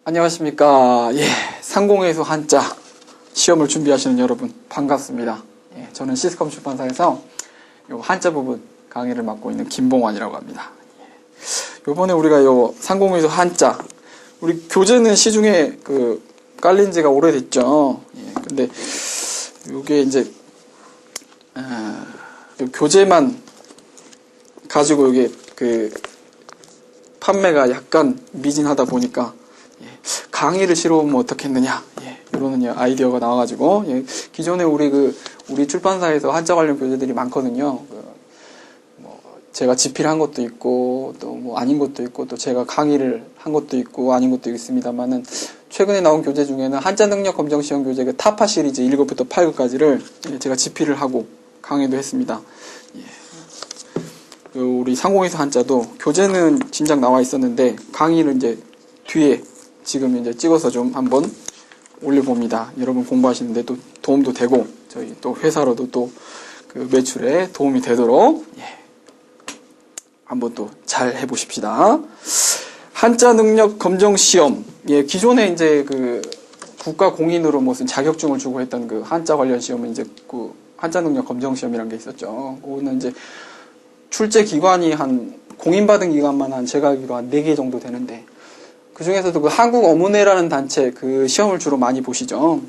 안녕하십니까. 상공회수 한자 시험을 준비하시는 여러분 반갑습니다. 저는 시스컴 출판사에서 요 한자 부분 강의를 맡고 있는 김봉환이라고 합니다. 요번에 우리가 요 상공회수 한자 우리 교재는 시중에 깔린 지가 오래됐죠. 근데 요게 이제 요 교재만 가지고 요게 판매가 약간 미진하다 보니까 강의를 실어보면 어떻겠느냐 이런 아이디어가 나와가지고 기존에 우리 출판사에서 한자 관련 교재들이 많거든요. 제가 집필한 것도 있고 또 뭐 아닌 것도 있고 또 제가 강의를 한 것도 있고 아닌 것도 있습니다만은 최근에 나온 교재 중에는 한자 능력 검정 시험 교재 타파 시리즈 1급부터 8급까지를 제가 집필을 하고 강의도 했습니다. 우리 상공회수 한자도 교재는 진작 나와 있었는데 강의를 이제 뒤에 지금 이제 찍어서 좀 한번 올려봅니다. 여러분 공부하시는데 또 도움도 되고 저희 또 회사로도 또 매출에 도움이 되도록 한번 또 잘 해보십시다. 한자 능력 검정 시험 기존에 이제 국가 공인으로 무슨 자격증을 주고 했던 한자 관련 시험은 이제 한자 능력 검정 시험이라는 게 있었죠. 그거는 이제 출제 기관이 공인받은 기관만 제가 알기로 한 4개 정도 되는데 그 중에서도 한국어문회라는 단체 시험을 주로 많이 보시죠.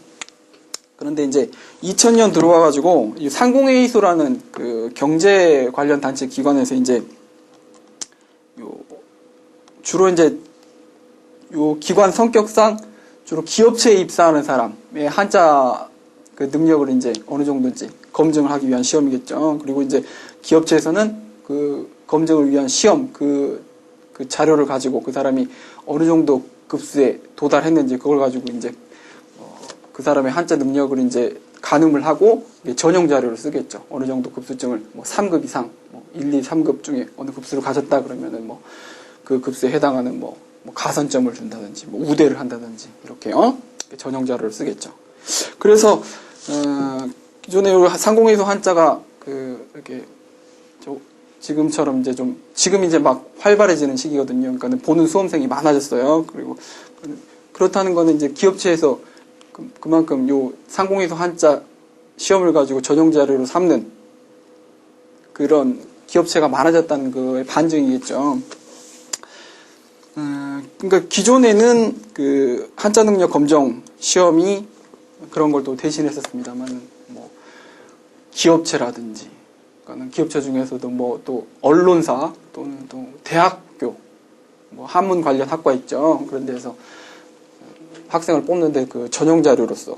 그런데 이제 2000년 들어와가지고 상공회의소라는 경제 관련 단체 기관에서 이제 주로 이제 기관 성격상 주로 기업체에 입사하는 사람의 한자 능력을 이제 어느 정도인지 검증을 하기 위한 시험이겠죠. 그리고 이제 기업체에서는 검증을 위한 시험 자료를 가지고 그 사람이 어느 정도 급수에 도달했는지 그걸 가지고 이제 그 사람의 한자 능력을 이제 가늠을 하고 전형 자료를 쓰겠죠. 어느 정도 급수증을 3급 이상 1, 2, 3급 중에 어느 급수를 가졌다 그러면은 그 급수에 해당하는 가산점을 준다든지 우대를 한다든지 이렇게요. 전형 자료를 쓰겠죠. 그래서 기존에 상공회수 한자가 이렇게 지금처럼 이제 지금 이제 막 활발해지는 시기거든요. 그러니까 보는 수험생이 많아졌어요. 그리고 그렇다는 거는 이제 기업체에서 그만큼 상공회수 한자 시험을 가지고 전형 자료로 삼는 그런 기업체가 많아졌다는 거의 반증이겠죠. 그러니까 기존에는 한자 능력 검정 시험이 그런 걸 또 대신했었습니다만 기업체라든지 그러니까 기업체 중에서도 또 언론사 또는 또 대학교 한문 관련 학과 있죠. 그런 데서 학생을 뽑는데 전형 자료로서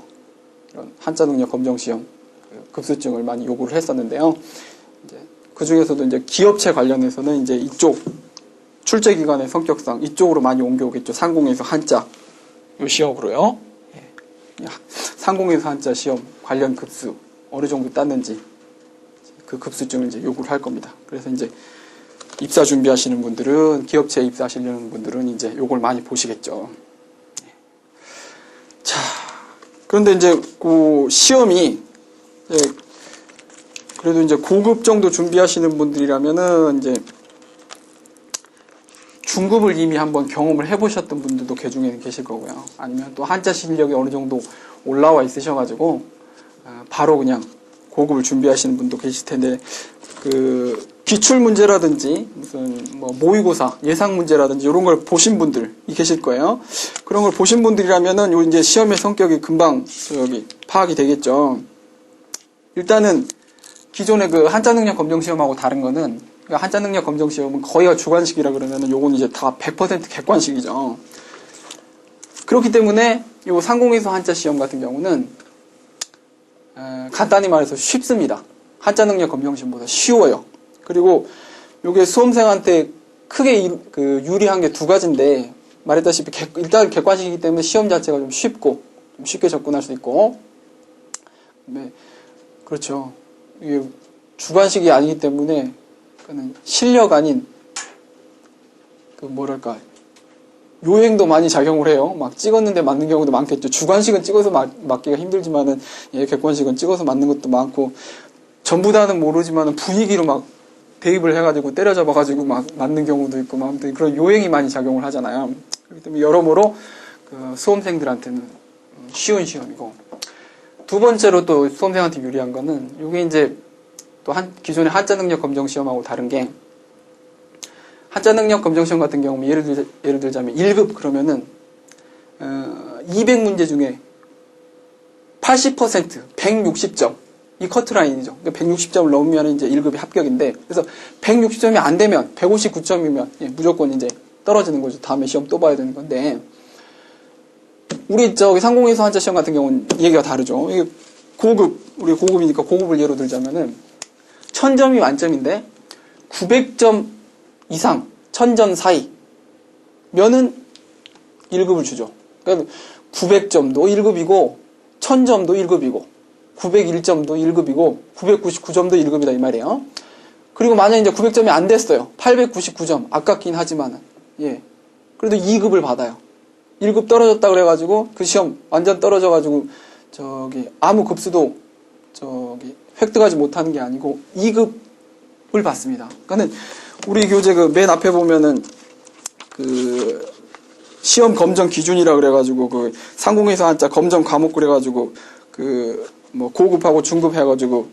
이런 한자 능력 검정 시험 급수증을 많이 요구를 했었는데요. 그 중에서도 이제 기업체 관련해서는 이제 이쪽 출제 기관의 성격상 이쪽으로 많이 옮겨오겠죠. 상공회수 한자 요 시험으로요. 상공회수 한자 시험 관련 급수 어느 정도 땄는지 그 급수증을 이제 요구를 할 겁니다. 그래서 이제 입사 준비하시는 분들은 기업체에 입사하시려는 분들은 이제 요걸 많이 보시겠죠. 자, 그런데 이제 시험이 그래도 이제 고급 정도 준비하시는 분들이라면은 이제 중급을 이미 한번 경험을 해보셨던 분들도 그 중에는 계실 거고요. 아니면 또 한자 실력이 어느 정도 올라와 있으셔가지고 바로 그냥 고급을 준비하시는 분도 계실 텐데 기출 문제라든지 무슨 모의고사 예상 문제라든지 이런 걸 보신 분들이 계실 거예요. 그런 걸 보신 분들이라면은 요 이제 시험의 성격이 금방 파악이 되겠죠. 일단은 기존의 한자 능력 검정 시험하고 다른 거는 한자 능력 검정 시험은 거의가 주관식이라 그러면은 요건 이제 다 100% 객관식이죠. 그렇기 때문에 요 상공회수 한자 시험 같은 경우는 간단히 말해서 쉽습니다. 한자 능력 검정 시험보다 쉬워요. 그리고 요게 수험생한테 크게 유리한 게 2가지인데 말했다시피 일단 객관식이기 때문에 시험 자체가 좀 쉽고 좀 쉽게 접근할 수 있고 그렇죠. 이게 주관식이 아니기 때문에 실력 아닌 요행도 많이 작용을 해요. 막 찍었는데 맞는 경우도 많겠죠. 주관식은 찍어서 맞기가 힘들지만은 객관식은 찍어서 맞는 것도 많고 전부 다는 모르지만은 분위기로 막 대입을 해가지고 때려잡아가지고 막 맞는 경우도 있고 아무튼 그런 요행이 많이 작용을 하잖아요. 그렇기 때문에 여러모로 그 수험생들한테는 쉬운 시험이고, 두 번째로 또 수험생한테 유리한 거는 이게 이제 또 기존의 한자 능력 검정 시험하고 다른 게, 한자 능력 검정 시험 같은 경우는 예를 들자면 1급 그러면은 200문제 중에 80%, 160점. 이 커트라인이죠. 160점을 넘으면 이제 1급이 합격인데, 그래서 160점이 안 되면, 159점이면, 무조건 이제 떨어지는 거죠. 다음에 시험 또 봐야 되는 건데, 우리 저기 상공회수 한자 시험 같은 경우는 얘기가 다르죠. 이게 우리 고급이니까 고급을 예로 들자면은, 1000점이 만점인데, 900점 이상, 1000점 사이, 면은 1급을 주죠. 그러니까 900점도 1급이고, 1000점도 1급이고, 901점도 1급이고, 999점도 1급이다, 이 말이에요. 그리고 만약에 이제 900점이 안 됐어요. 899점. 아깝긴 하지만은. 예. 그래도 2급을 받아요. 1급 떨어졌다 그래가지고, 그 시험 완전 떨어져가지고, 아무 급수도, 획득하지 못하는 게 아니고, 2급을 받습니다. 그러니까는, 우리 교재 맨 앞에 보면은, 시험 검정 기준이라 그래가지고, 상공회수 한자 검정 과목 그래가지고, 고급하고 중급 해가지고,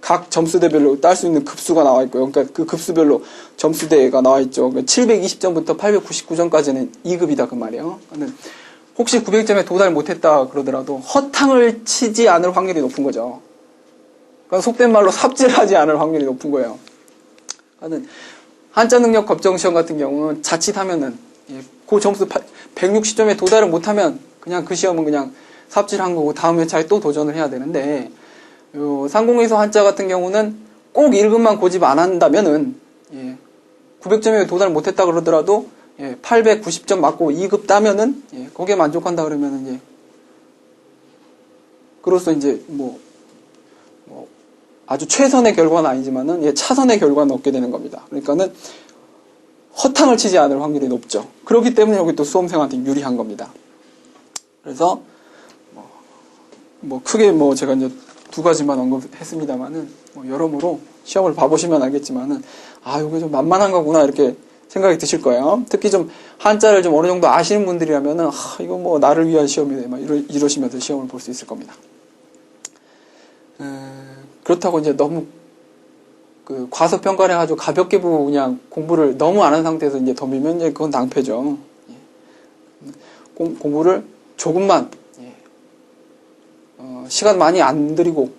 각 점수대별로 딸 수 있는 급수가 나와 있고요. 그러니까 그 급수별로 점수대가 나와 있죠. 그러니까 720점부터 899점까지는 2급이다, 그 말이에요. 혹시 900점에 도달 못했다 그러더라도 허탕을 치지 않을 확률이 높은 거죠. 그러니까 속된 말로 삽질하지 않을 확률이 높은 거예요. 한자 능력 검정 시험 같은 경우는 자칫하면은, 그 점수 160점에 도달을 못하면 그냥 그 시험은 그냥 삽질한 거고 다음 회차에 또 도전을 해야 되는데, 상공회수 한자 같은 경우는 꼭 1급만 고집 안 한다면은, 900점에 도달 못했다 그러더라도, 890점 맞고 2급 따면은, 거기에 만족한다 그러면은, 그로써 이제, 아주 최선의 결과는 아니지만은, 차선의 결과는 얻게 되는 겁니다. 그러니까는, 허탕을 치지 않을 확률이 높죠. 그렇기 때문에 여기 또 수험생한테 유리한 겁니다. 그래서, 크게 제가 이제 두 가지만 언급했습니다만은, 여러모로 시험을 봐보시면 알겠지만은, 이게 좀 만만한 거구나, 이렇게 생각이 드실 거예요. 특히 좀 한자를 좀 어느 정도 아시는 분들이라면은, 이거 나를 위한 시험이네, 이러시면서 시험을 볼 수 있을 겁니다. 그렇다고 이제 너무, 과소평가를 해가지고 가볍게 보고 그냥 공부를 너무 안 한 상태에서 이제 덤비면 이제 그건 낭패죠. 공부를 조금만, 시간 많이 안 들이고,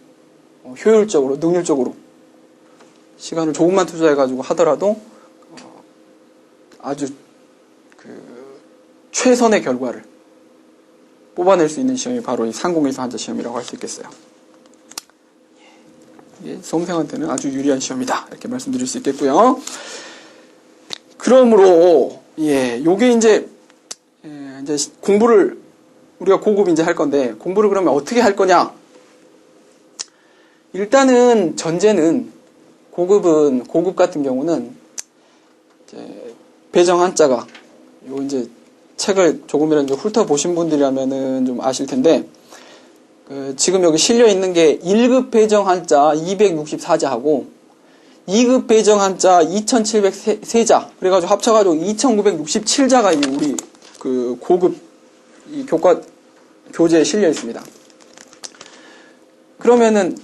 효율적으로, 능률적으로, 시간을 조금만 투자해가지고 하더라도, 아주, 최선의 결과를 뽑아낼 수 있는 시험이 바로 이 상공회수 한자 시험이라고 할 수 있겠어요. 수험생한테는 아주 유리한 시험이다, 이렇게 말씀드릴 수 있겠고요. 그러므로, 요게 이제 공부를, 우리가 고급 이제 할 건데, 공부를 그러면 어떻게 할 거냐? 일단은, 전제는, 고급 같은 경우는, 배정 한자가, 이제 책을 조금이라도 훑어보신 분들이라면은 좀 아실 텐데, 지금 여기 실려 있는 게 1급 배정 한자 264자하고, 2급 배정 한자 2703자, 그래가지고 합쳐가지고 2967자가 우리 고급 이 교재에 실려 있습니다. 그러면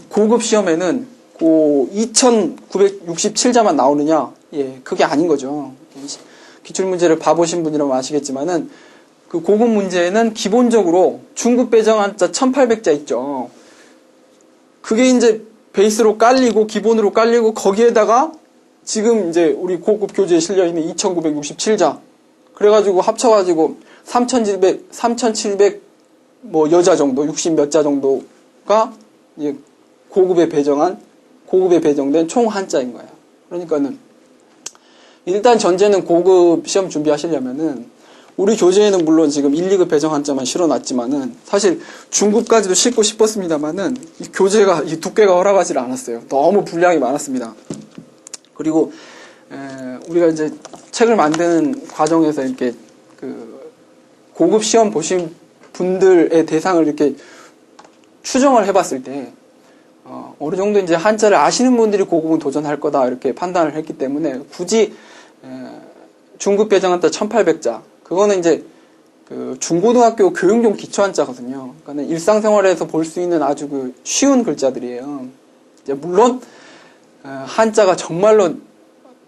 고급 시험에는 2967자만 나오느냐? 그게 아닌 거죠. 기출문제를 봐보신 분이라면 아시겠지만은, 그 고급 문제는 기본적으로 중급 배정 한자 1800자 있죠. 그게 이제 베이스로 깔리고, 기본으로 깔리고, 거기에다가 지금 이제 우리 고급 교재에 실려 있는 2967자. 그래가지고 합쳐가지고 3700 여자 정도, 60 몇 자 정도가 이제 고급에 배정된 총 한자인 거예요. 그러니까는 일단 전제는 고급 시험 준비하시려면은 우리 교재에는 물론 지금 1, 2급 배정 한자만 실어놨지만은 사실 중급까지도 싣고 싶었습니다만은 이 교재가 이 두께가 허락하지 않았어요. 너무 분량이 많았습니다. 그리고 우리가 이제 책을 만드는 과정에서 이렇게 고급 시험 보신 분들의 대상을 이렇게 추정을 해봤을 때 어느 정도 이제 한자를 아시는 분들이 고급은 도전할 거다 이렇게 판단을 했기 때문에 굳이 중급 배정 한자 1800자 그거는 이제 그 중고등학교 교육용 기초한자거든요. 그러니까 일상생활에서 볼 수 있는 아주 그 쉬운 글자들이에요. 이제 물론 한자가 정말로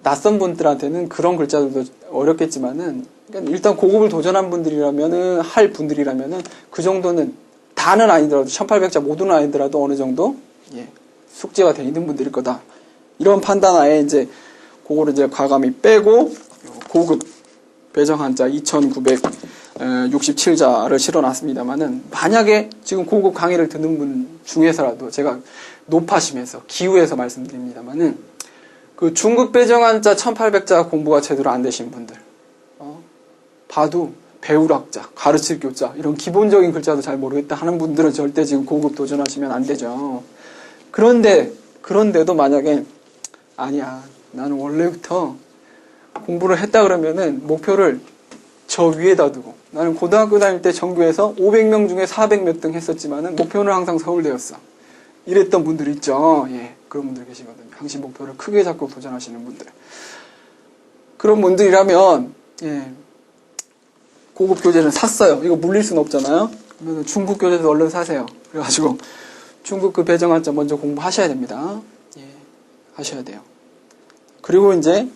낯선 분들한테는 그런 글자들도 어렵겠지만은 그러니까 일단 고급을 도전한 분들이라면은 할 분들이라면은 그 정도는 다는 아니더라도 1800자 모두는 아니더라도 어느 정도 숙제가 돼 있는 분들일 거다. 이런 판단하에 이제 그거를 이제 과감히 빼고 고급 배정 한자 2967자를 실어놨습니다만은 만약에 지금 고급 강의를 듣는 분 중에서라도 제가 높아심에서 기후에서 말씀드립니다만은 그 중급 배정 한자 1800자 공부가 제대로 안 되신 분들 봐도 배울학자, 가르칠 교자 이런 기본적인 글자도 잘 모르겠다 하는 분들은 절대 지금 고급 도전하시면 안 되죠. 그런데도 만약에 아니야 나는 원래부터 공부를 했다 그러면은 목표를 저 위에다 두고 나는 고등학교 다닐 때 전교에서 500명 중에 400몇 등 했었지만은 목표는 항상 서울대였어. 이랬던 분들 있죠. 그런 분들 계시거든요. 당시 목표를 크게 잡고 도전하시는 분들. 그런 분들이라면 고급 교재는 샀어요. 이거 물릴 수는 없잖아요. 그러면 중급 교재도 얼른 사세요. 그래가지고 중급 그 배정 한자 먼저 공부하셔야 됩니다. 하셔야 돼요. 그리고 이제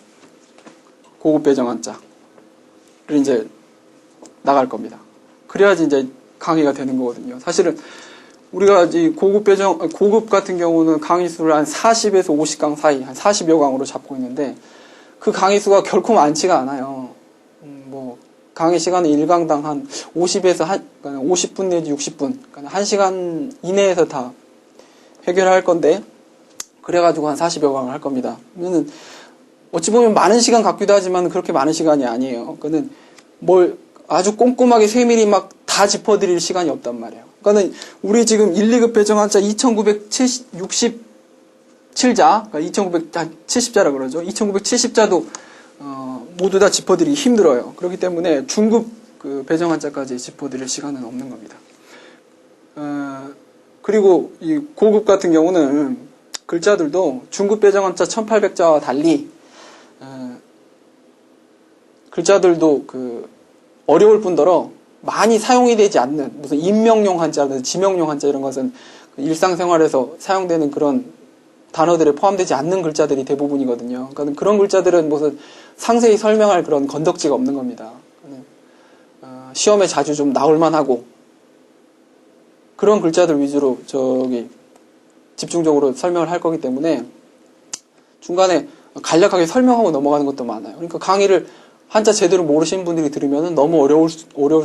고급 배정 한자를 이제 나갈 겁니다. 그래야지 이제 강의가 되는 거거든요. 사실은 우리가 이 고급 같은 경우는 강의 수를 한 40에서 50강 사이, 한 40여 강으로 잡고 있는데 그 강의 수가 결코 많지가 않아요. 강의 시간은 1강당 한 50에서 50분 내지 60분, 그러니까 1시간 이내에서 다 해결할 건데 그래가지고 한 40여 강을 할 겁니다. 그러면은 어찌 보면 많은 시간 갖기도 하지만 그렇게 많은 시간이 아니에요. 그거는 뭘 아주 꼼꼼하게 세밀히 막 다 짚어드릴 시간이 없단 말이에요. 그러니까 우리 지금 1, 2급 배정 한자 2967자, 그러니까 2970자라 그러죠. 2970자도 모두 다 짚어드리기 힘들어요. 그렇기 때문에 중급 그 배정 한자까지 짚어드릴 시간은 없는 겁니다. 그리고 이 고급 같은 경우는 글자들도 중급 배정 한자 1800자와 달리 글자들도 그 어려울 뿐더러 많이 사용이 되지 않는 무슨 인명용 한자라든지 지명용 한자 이런 것은 일상생활에서 사용되는 그런 단어들에 포함되지 않는 글자들이 대부분이거든요. 그러니까 그런 글자들은 무슨 상세히 설명할 그런 건덕지가 없는 겁니다. 시험에 자주 좀 나올 만하고 그런 글자들 위주로 집중적으로 설명을 할 거기 때문에 중간에 간략하게 설명하고 넘어가는 것도 많아요. 그러니까 강의를 한자 제대로 모르시는 분들이 들으면 너무 어려울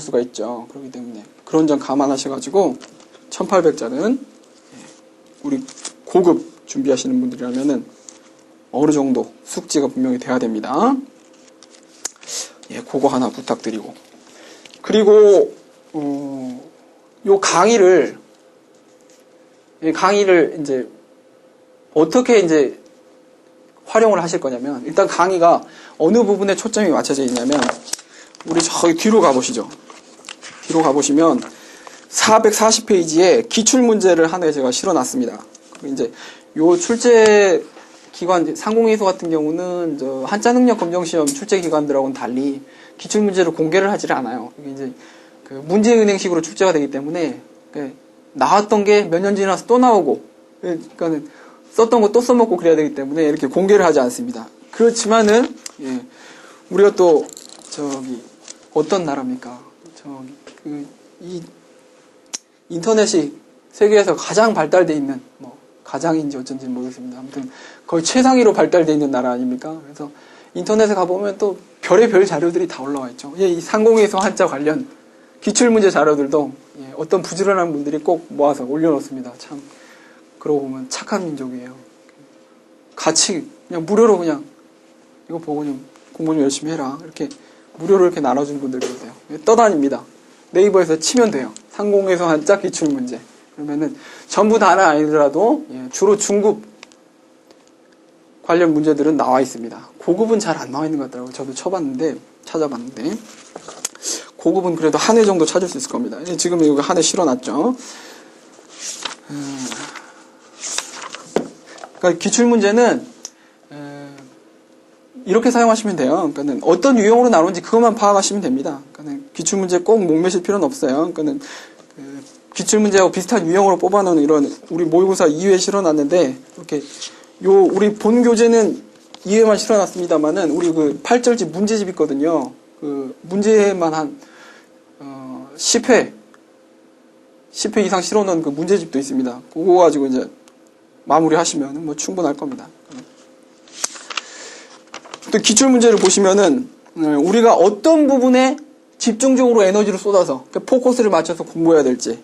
수가 있죠. 그렇기 때문에 그런 점 감안하셔가지고 1800자는 우리 고급 준비하시는 분들이라면은 어느 정도 숙지가 분명히 돼야 됩니다. 그거 하나 부탁드리고. 그리고 요 강의를 이제 어떻게 이제 활용을 하실 거냐면 일단 강의가 어느 부분에 초점이 맞춰져 있냐면 우리 저기 뒤로 가보시죠. 뒤로 가보시면 440페이지에 기출문제를 하나 제가 실어놨습니다. 이제 요 출제 기관 상공회의소 같은 경우는 저 한자 능력 검정 시험 출제 기관들하고는 달리 기출 문제를 공개를 하지를 않아요. 이게 이제 그 문제은행식으로 출제가 되기 때문에 나왔던 게 몇 년 지나서 또 나오고 그러니까는 썼던 거 또 써먹고 그래야 되기 때문에 이렇게 공개를 하지 않습니다. 그렇지만은 우리가 또 어떤 나라입니까? 이 인터넷이 세계에서 가장 발달되어 있는 가장인지 어쩐지 모르겠습니다. 아무튼 거의 최상위로 발달되어 있는 나라 아닙니까? 그래서 인터넷에 가보면 또 별의별 자료들이 다 올라와 있죠. 이 상공회의소 한자 관련 기출문제 자료들도 어떤 부지런한 분들이 꼭 모아서 올려놓습니다. 참 그러고 보면 착한 민족이에요. 같이 그냥 무료로 그냥 이거 보고 좀 공부 좀 열심히 해라 이렇게 무료로 이렇게 나눠준 분들도 돼요. 떠다닙니다. 네이버에서 치면 돼요. 상공회의소 한자 기출문제. 그러면은 전부 다는 아니더라도 주로 중급 관련 문제들은 나와 있습니다. 고급은 잘 안 나와 있는 것 같더라고요. 저도 찾아봤는데 고급은 그래도 한 회 정도 찾을 수 있을 겁니다. 지금 여기 한 회 실어놨죠. 그러니까 기출문제는 이렇게 사용하시면 돼요. 그러니까 어떤 유형으로 나오는지 그것만 파악하시면 됩니다. 그러니까 그러니까 기출문제 꼭 목매실 필요는 없어요. 그러니까 기출문제하고 비슷한 유형으로 뽑아놓은 이런 우리 모의고사 2회 실어놨는데 이렇게 우리 본 교재는 2회만 실어놨습니다만은 우리 그 8절지 문제집 있거든요. 그 문제만 한 10회 이상 실어놓은 그 문제집도 있습니다. 그거 가지고 이제 마무리하시면 뭐 충분할 겁니다. 또 기출문제를 보시면은 우리가 어떤 부분에 집중적으로 에너지를 쏟아서 포커스를 맞춰서 공부해야 될지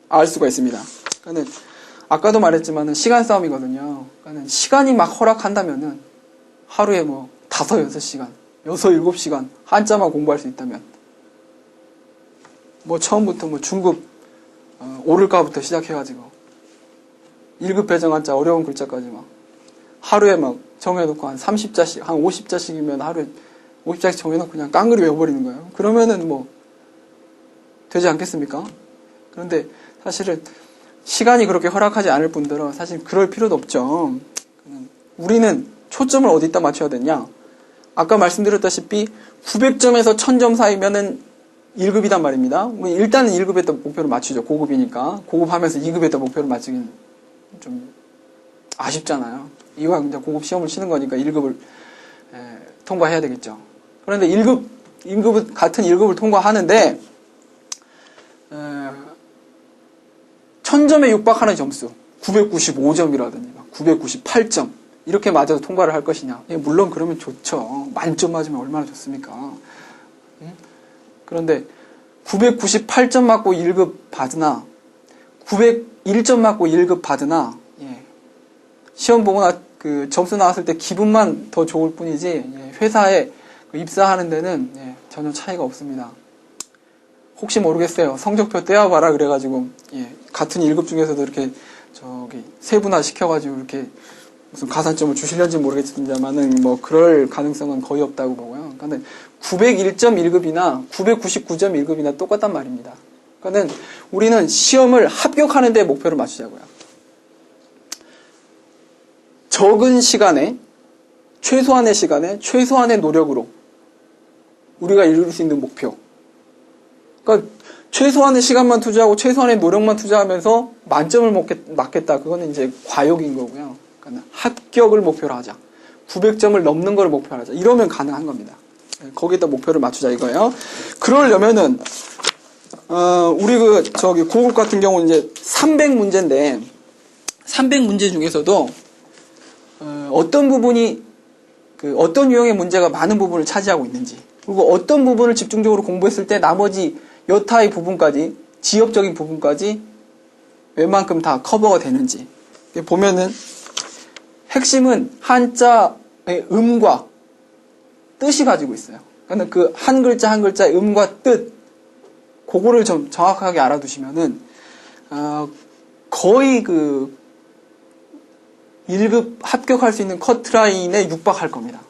알 수가 있습니다. 그러니까 아까도 말했지만은 시간 싸움이거든요. 그러니까 시간이 막 허락한다면은 하루에 뭐 5, 6시간, 6, 7시간 한자만 공부할 수 있다면 뭐 처음부터 뭐 중급 오를까부터 시작해가지고 1급 배정 한자 어려운 글자까지 막 하루에 막 정해놓고 한 30자씩, 한 50자씩이면 하루에 50자씩 정해놓고 그냥 깡그리 외워버리는 거예요. 그러면은 뭐 되지 않겠습니까? 그런데 사실은 시간이 그렇게 허락하지 않을 분들은 사실 그럴 필요도 없죠. 우리는 초점을 어디다 맞춰야 되냐? 아까 말씀드렸다시피 900점에서 1000점 사이면은 1급이단 말입니다. 우리 일단은 1급에다 목표를 맞추죠. 고급이니까. 고급하면서 2급에다 목표를 맞추긴 좀 아쉽잖아요. 이왕 이제 고급 시험을 치는 거니까 1급을 통과해야 되겠죠. 그런데 1급 같은 1급을 통과하는데 1000점에 육박하는 점수 995점이라든지 998점 이렇게 맞아서 통과를 할 것이냐. 물론 그러면 좋죠. 만점 맞으면 얼마나 좋습니까? 그런데 998점 맞고 1급 받으나 901점 맞고 1급 받으나 시험 보거나 그 점수 나왔을 때 기분만 더 좋을 뿐이지 회사에 입사하는 데는 전혀 차이가 없습니다. 혹시 모르겠어요. 성적표 떼어봐라 그래가지고 같은 1급 중에서도 이렇게 세분화 시켜가지고 이렇게 무슨 가산점을 주시려는지 모르겠습니다만은 뭐 그럴 가능성은 거의 없다고 보고요. 그런데 901점 1급이나 999점 1급이나 똑같단 말입니다. 그러니까 우리는 시험을 합격하는 데 목표를 맞추자고요. 적은 시간에 최소한의 시간에 최소한의 노력으로 우리가 이룰 수 있는 목표. 그러니까 최소한의 시간만 투자하고 최소한의 노력만 투자하면서 만점을 맞겠다. 그거는 이제 과욕인 거고요. 그러니까 합격을 목표로 하자. 900점을 넘는 걸 목표로 하자. 이러면 가능한 겁니다. 거기에다 목표를 맞추자 이거예요. 그러려면은 우리 고급 같은 경우는 이제 300문제인데 300문제 중에서도 어떤 부분이 어떤 유형의 문제가 많은 부분을 차지하고 있는지 그리고 어떤 부분을 집중적으로 공부했을 때 나머지 여타의 부분까지 지엽적인 부분까지 웬만큼 다 커버가 되는지 보면은 핵심은 한자의 음과 뜻이 가지고 있어요. 그러니까 그 한 글자 한 글자의 음과 뜻 그거를 좀 정확하게 알아두시면은 거의 1급 합격할 수 있는 커트라인에 육박할 겁니다.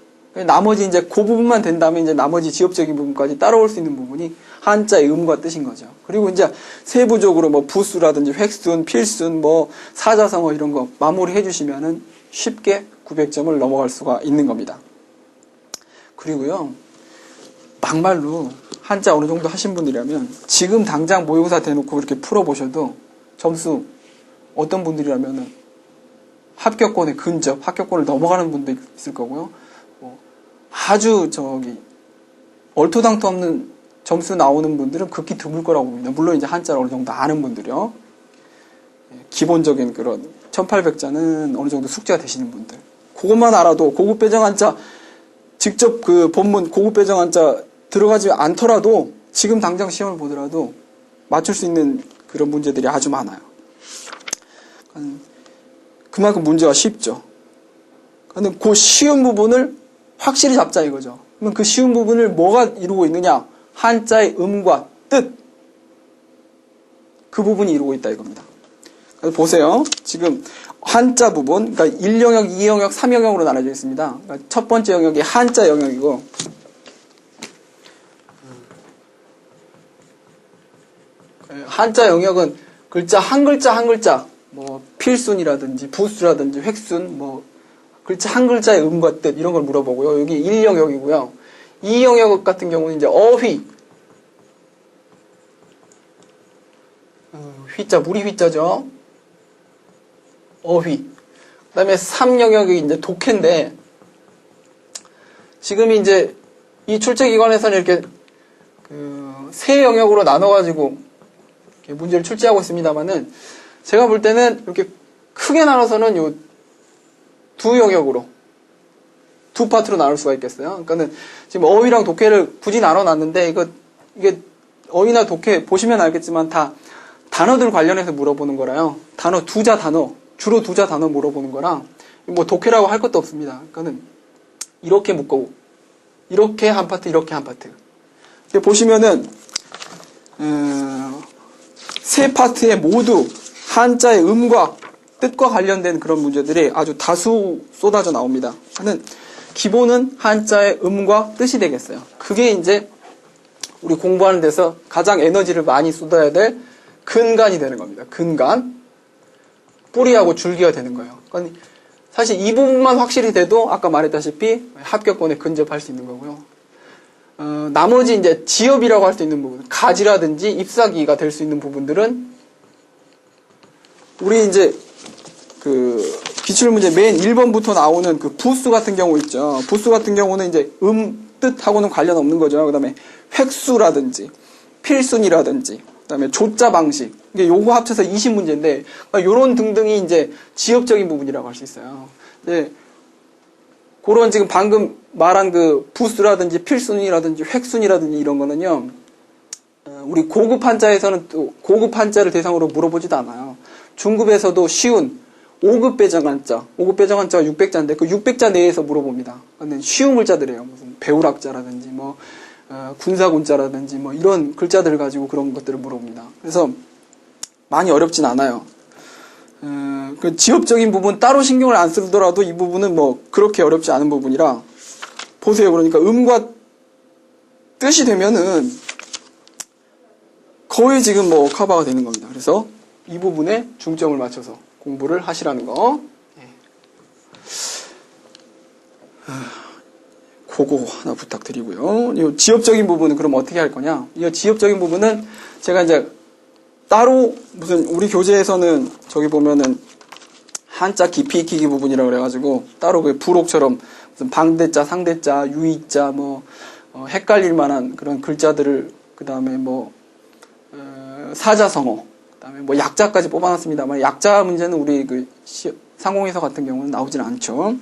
나머지 이제 그 부분만 된다면 이제 나머지 지엽적인 부분까지 따라올 수 있는 부분이 한자의 음과 뜻인 거죠. 그리고 이제 세부적으로 뭐 부수라든지 획순, 필순, 뭐 사자성어 이런 거 마무리해 주시면은 쉽게 900점을 넘어갈 수가 있는 겁니다. 그리고요, 막말로 한자 어느 정도 하신 분들이라면 지금 당장 모의고사 대놓고 이렇게 풀어보셔도 점수 어떤 분들이라면은 합격권에 근접, 합격권을 넘어가는 분도 있을 거고요. 아주 얼토당토 없는 점수 나오는 분들은 극히 드물 거라고 봅니다. 물론 이제 한자를 어느 정도 아는 분들이요. 기본적인 그런 1800자는 어느 정도 숙제가 되시는 분들. 그것만 알아도 고급 배정 한자 직접 그 본문 고급 배정 한자 들어가지 않더라도 지금 당장 시험을 보더라도 맞출 수 있는 그런 문제들이 아주 많아요. 그만큼 문제가 쉽죠. 근데 그 쉬운 부분을 확실히 잡자 이거죠. 그러면 그 쉬운 부분을 뭐가 이루고 있느냐? 한자의 음과 뜻. 그 부분이 이루고 있다 이겁니다. 그래서 보세요. 지금 한자 부분, 그러니까 1영역, 2영역, 3영역으로 나눠져 있습니다. 그러니까 첫 번째 영역이 한자 영역이고 한자 영역은 글자 한 글자 뭐 필순이라든지 부수라든지 획순 뭐 글자 한 글자의 음과 뜻 이런 걸 물어보고요. 여기 1영역이고요. 2영역 같은 경우는 이제 어휘 휘자, 물이 휘자죠. 어휘. 그 다음에 3영역이 이제 독해인데, 지금 이제 이 출제기관에서는 이렇게 세 영역으로 나눠가지고 문제를 출제하고 있습니다만은, 제가 볼 때는 이렇게 크게 나눠서는 요 두 영역으로, 두 파트로 나눌 수가 있겠어요. 그러니까는 지금 어휘랑 독해를 굳이 나눠놨는데, 이게 어휘나 독해 보시면 알겠지만 다 단어들 관련해서 물어보는 거라요. 주로 두자 단어 물어보는 거라, 뭐 독해라고 할 것도 없습니다. 그러니까는 이렇게 묶고, 이렇게 한 파트, 이렇게 한 파트. 보시면은, 세 파트에 모두 한자의 음과 뜻과 관련된 그런 문제들이 아주 다수 쏟아져 나옵니다. 저는 기본은 한자의 음과 뜻이 되겠어요. 그게 이제 우리 공부하는 데서 가장 에너지를 많이 쏟아야 될 근간이 되는 겁니다. 근간. 뿌리하고 줄기가 되는 거예요. 그러니까 사실 이 부분만 확실히 돼도 아까 말했다시피 합격권에 근접할 수 있는 거고요. 나머지 이제 지엽이라고 할 수 있는 부분, 가지라든지 잎사귀가 될 수 있는 부분들은 우리 이제 기출문제 맨 1번부터 나오는 부수 같은 경우 있죠. 부수 같은 경우는 이제 뜻하고는 관련 없는 거죠. 그 다음에 획수라든지 필순이라든지 그 다음에 조자 방식, 이게 요거 합쳐서 20문제인데, 요런 등등이 이제 지엽적인 부분이라고 할 수 있어요. 네. 그런 지금 방금 말한 부수라든지 필순이라든지 획순이라든지 이런 거는요, 우리 고급 한자에서는 또 고급 한자를 대상으로 물어보지도 않아요. 중급에서도 쉬운 5급 배정 한자, 5급 배정 한자가 600자인데 그 600자 내에서 물어봅니다. 근데 쉬운 글자들이에요. 무슨 배우락자라든지 군사군자라든지 이런 글자들을 가지고 그런 것들을 물어봅니다. 그래서 많이 어렵진 않아요. 그 지엽적인 부분 따로 신경을 안 쓰더라도 이 부분은 그렇게 어렵지 않은 부분이라 보세요. 그러니까 음과 뜻이 되면은 거의 지금 커버가 되는 겁니다. 그래서 이 부분에 중점을 맞춰서 공부를 하시라는 거. 그거 하나 부탁드리고요. 이 지엽적인 부분은 그럼 어떻게 할 거냐? 이 지엽적인 부분은 제가 이제 따로 우리 교재에서는 저기 보면은 한자 깊이 익히기 부분이라고 그래가지고 따로 부록처럼 무슨 방대자, 상대자, 유의자 헷갈릴 만한 그런 글자들을 그 다음에 사자성어, 그 다음에 약자까지 뽑아놨습니다만 약자 문제는 우리 상공에서 같은 경우는 나오진 않죠.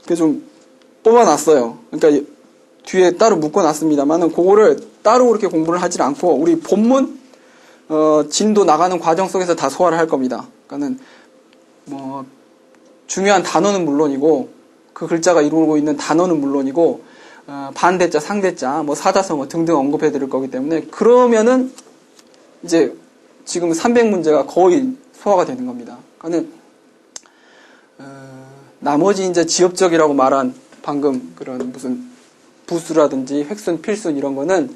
그게 좀 뽑아놨어요. 그러니까 뒤에 따로 묶어놨습니다만은 그거를 따로 그렇게 공부를 하질 않고 우리 본문 진도 나가는 과정 속에서 다 소화를 할 겁니다. 그러니까는 중요한 단어는 물론이고 그 글자가 이루고 있는 단어는 물론이고 반대자, 상대자, 사자성어 등등 언급해 드릴 거기 때문에 그러면은 이제 지금 300문제가 거의 소화가 되는 겁니다. 그러니까는 나머지 이제 지엽적이라고 말한 방금 그런 무슨 부수라든지 획순, 필순 이런 거는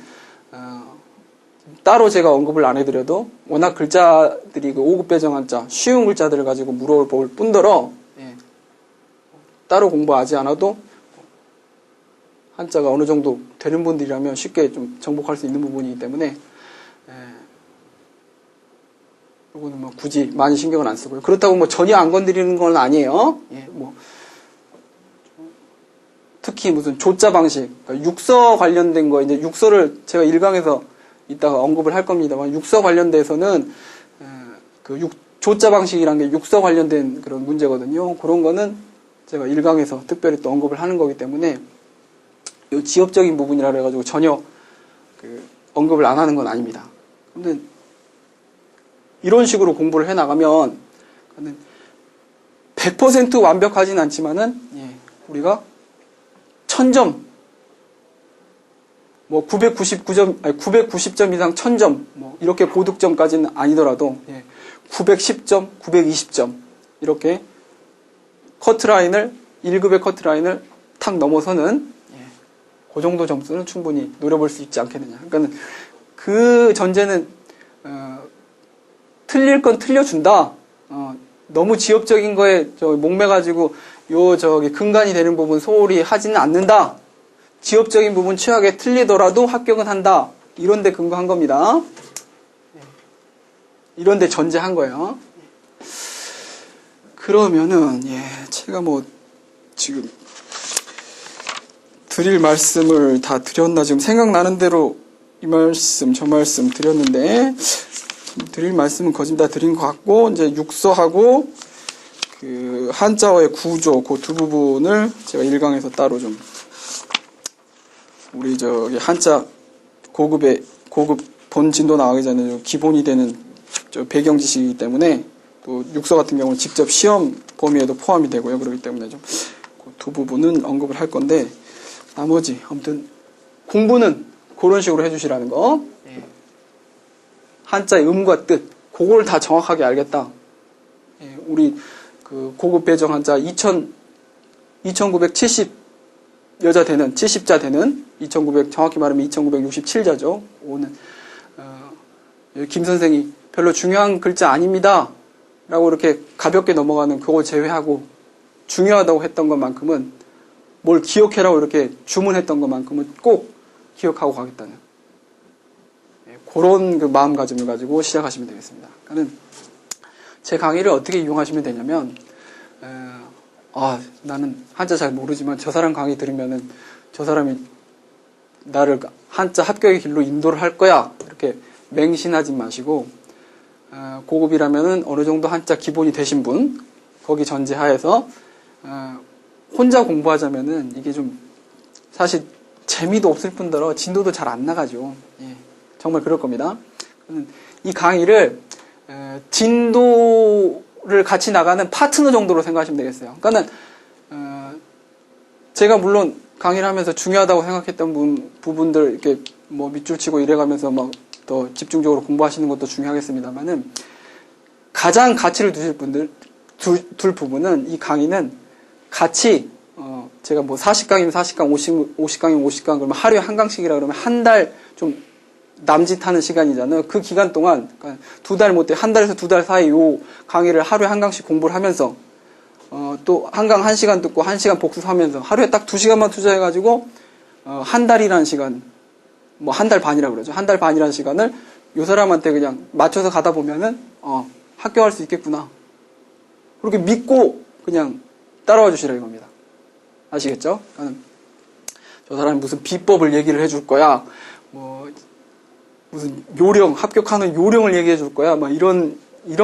따로 제가 언급을 안 해드려도 워낙 글자들이 5급 배정 한자 쉬운 글자들을 가지고 물어볼 뿐더러 따로 공부하지 않아도 한자가 어느 정도 되는 분들이라면 쉽게 좀 정복할 수 있는 부분이기 때문에 이거는 굳이 많이 신경을 안 쓰고요. 그렇다고 전혀 안 건드리는 건 아니에요. 특히 무슨 조자 방식, 그러니까 육서 관련된 거, 이제 육서를 제가 1강에서 이따가 언급을 할 겁니다만, 육서 관련돼서는, 조자 방식이라는 게 육서 관련된 그런 문제거든요. 그런 거는 제가 1강에서 특별히 또 언급을 하는 거기 때문에, 이 지엽적인 부분이라 그래가지고 전혀 언급을 안 하는 건 아닙니다. 근데, 이런 식으로 공부를 해 나가면, 100% 완벽하진 않지만은, 우리가 1000점, 990점 이상 1000점, 이렇게 고득점까지는 아니더라도, 910점, 920점, 이렇게 커트라인을, 1급의 커트라인을 탁 넘어서는, 그 정도 점수는 충분히 노려볼 수 있지 않겠느냐. 그러니까 그 전제는, 틀릴 건 틀려준다. 너무 지엽적인 거에 목매가지고, 근간이 되는 부분 소홀히 하지는 않는다. 지엽적인 부분 취하게 틀리더라도 합격은 한다. 이런 데 근거한 겁니다. 이런데 전제한 거예요. 그러면은 제가 뭐 지금 드릴 말씀을 다 드렸나 지금 생각나는 대로 이 말씀 저 말씀 드렸는데 드릴 말씀은 거의 다 드린 것 같고 이제 육서하고 그 한자어의 구조 그 두 부분을 제가 1강에서 따로 좀 우리 저기 한자 고급 본 진도 나가기 전에 기본이 되는 저 배경 지식이기 때문에 또 육서 같은 경우는 직접 시험 범위에도 포함이 되고요. 그렇기 때문에 좀 그 두 부분은 언급을 할 건데 나머지 아무튼 공부는 그런 식으로 해주시라는 거. 한자의 음과 뜻 그걸 다 정확하게 알겠다. 우리 그 고급 배정 한자 2970 여자 되는 70자 되는 2900 정확히 말하면 2967자죠. 오는 김 선생이 별로 중요한 글자 아닙니다. 라고 이렇게 가볍게 넘어가는 그걸 제외하고 중요하다고 했던 것만큼은 뭘 기억해라고 이렇게 주문했던 것만큼은 꼭 기억하고 가겠다는 그런 그 마음가짐을 가지고 시작하시면 되겠습니다. 그러니까 제 강의를 어떻게 이용하시면 되냐면 나는 한자 잘 모르지만 저 사람 강의 들으면은 저 사람이 나를 한자 합격의 길로 인도를 할 거야 이렇게 맹신하지 마시고 고급이라면은 어느 정도 한자 기본이 되신 분 거기 전제하에서 혼자 공부하자면은 이게 좀 사실 재미도 없을 뿐더러 진도도 잘 안 나가죠. 정말 그럴 겁니다. 이 강의를 진도를 같이 나가는 파트너 정도로 생각하시면 되겠어요. 그러니까 제가 물론 강의를 하면서 중요하다고 생각했던 부분들 이렇게 뭐 밑줄 치고 이래가면서 막 더 집중적으로 공부하시는 것도 중요하겠습니다만은 가장 가치를 두실 분들 둘 부분은 이 강의는 같이 제가 뭐 40강이면 40강, 50강이면 50강 그러면 하루에 한 강씩이라 그러면 한 달 좀 남짓하는 시간이잖아요. 그 기간 동안 그러니까 2달 못해 한 달에서 2달 사이 요 강의를 하루에 한 강씩 공부를 하면서 또 한 강 1시간 듣고 1시간 복습하면서 하루에 딱 2시간만 투자해가지고 한 달이라는 시간 뭐 한 달 반이라 그러죠. 한 달 반이라는 시간을 요 사람한테 그냥 맞춰서 가다 보면은 합격할 수 있겠구나. 그렇게 믿고 그냥 따라와 주시라 이겁니다. 아시겠죠? 저 사람이 무슨 비법을 얘기를 해줄 거야. 뭐 무슨 요령 합격하는 요령을 얘기해 줄 거야. 막 이런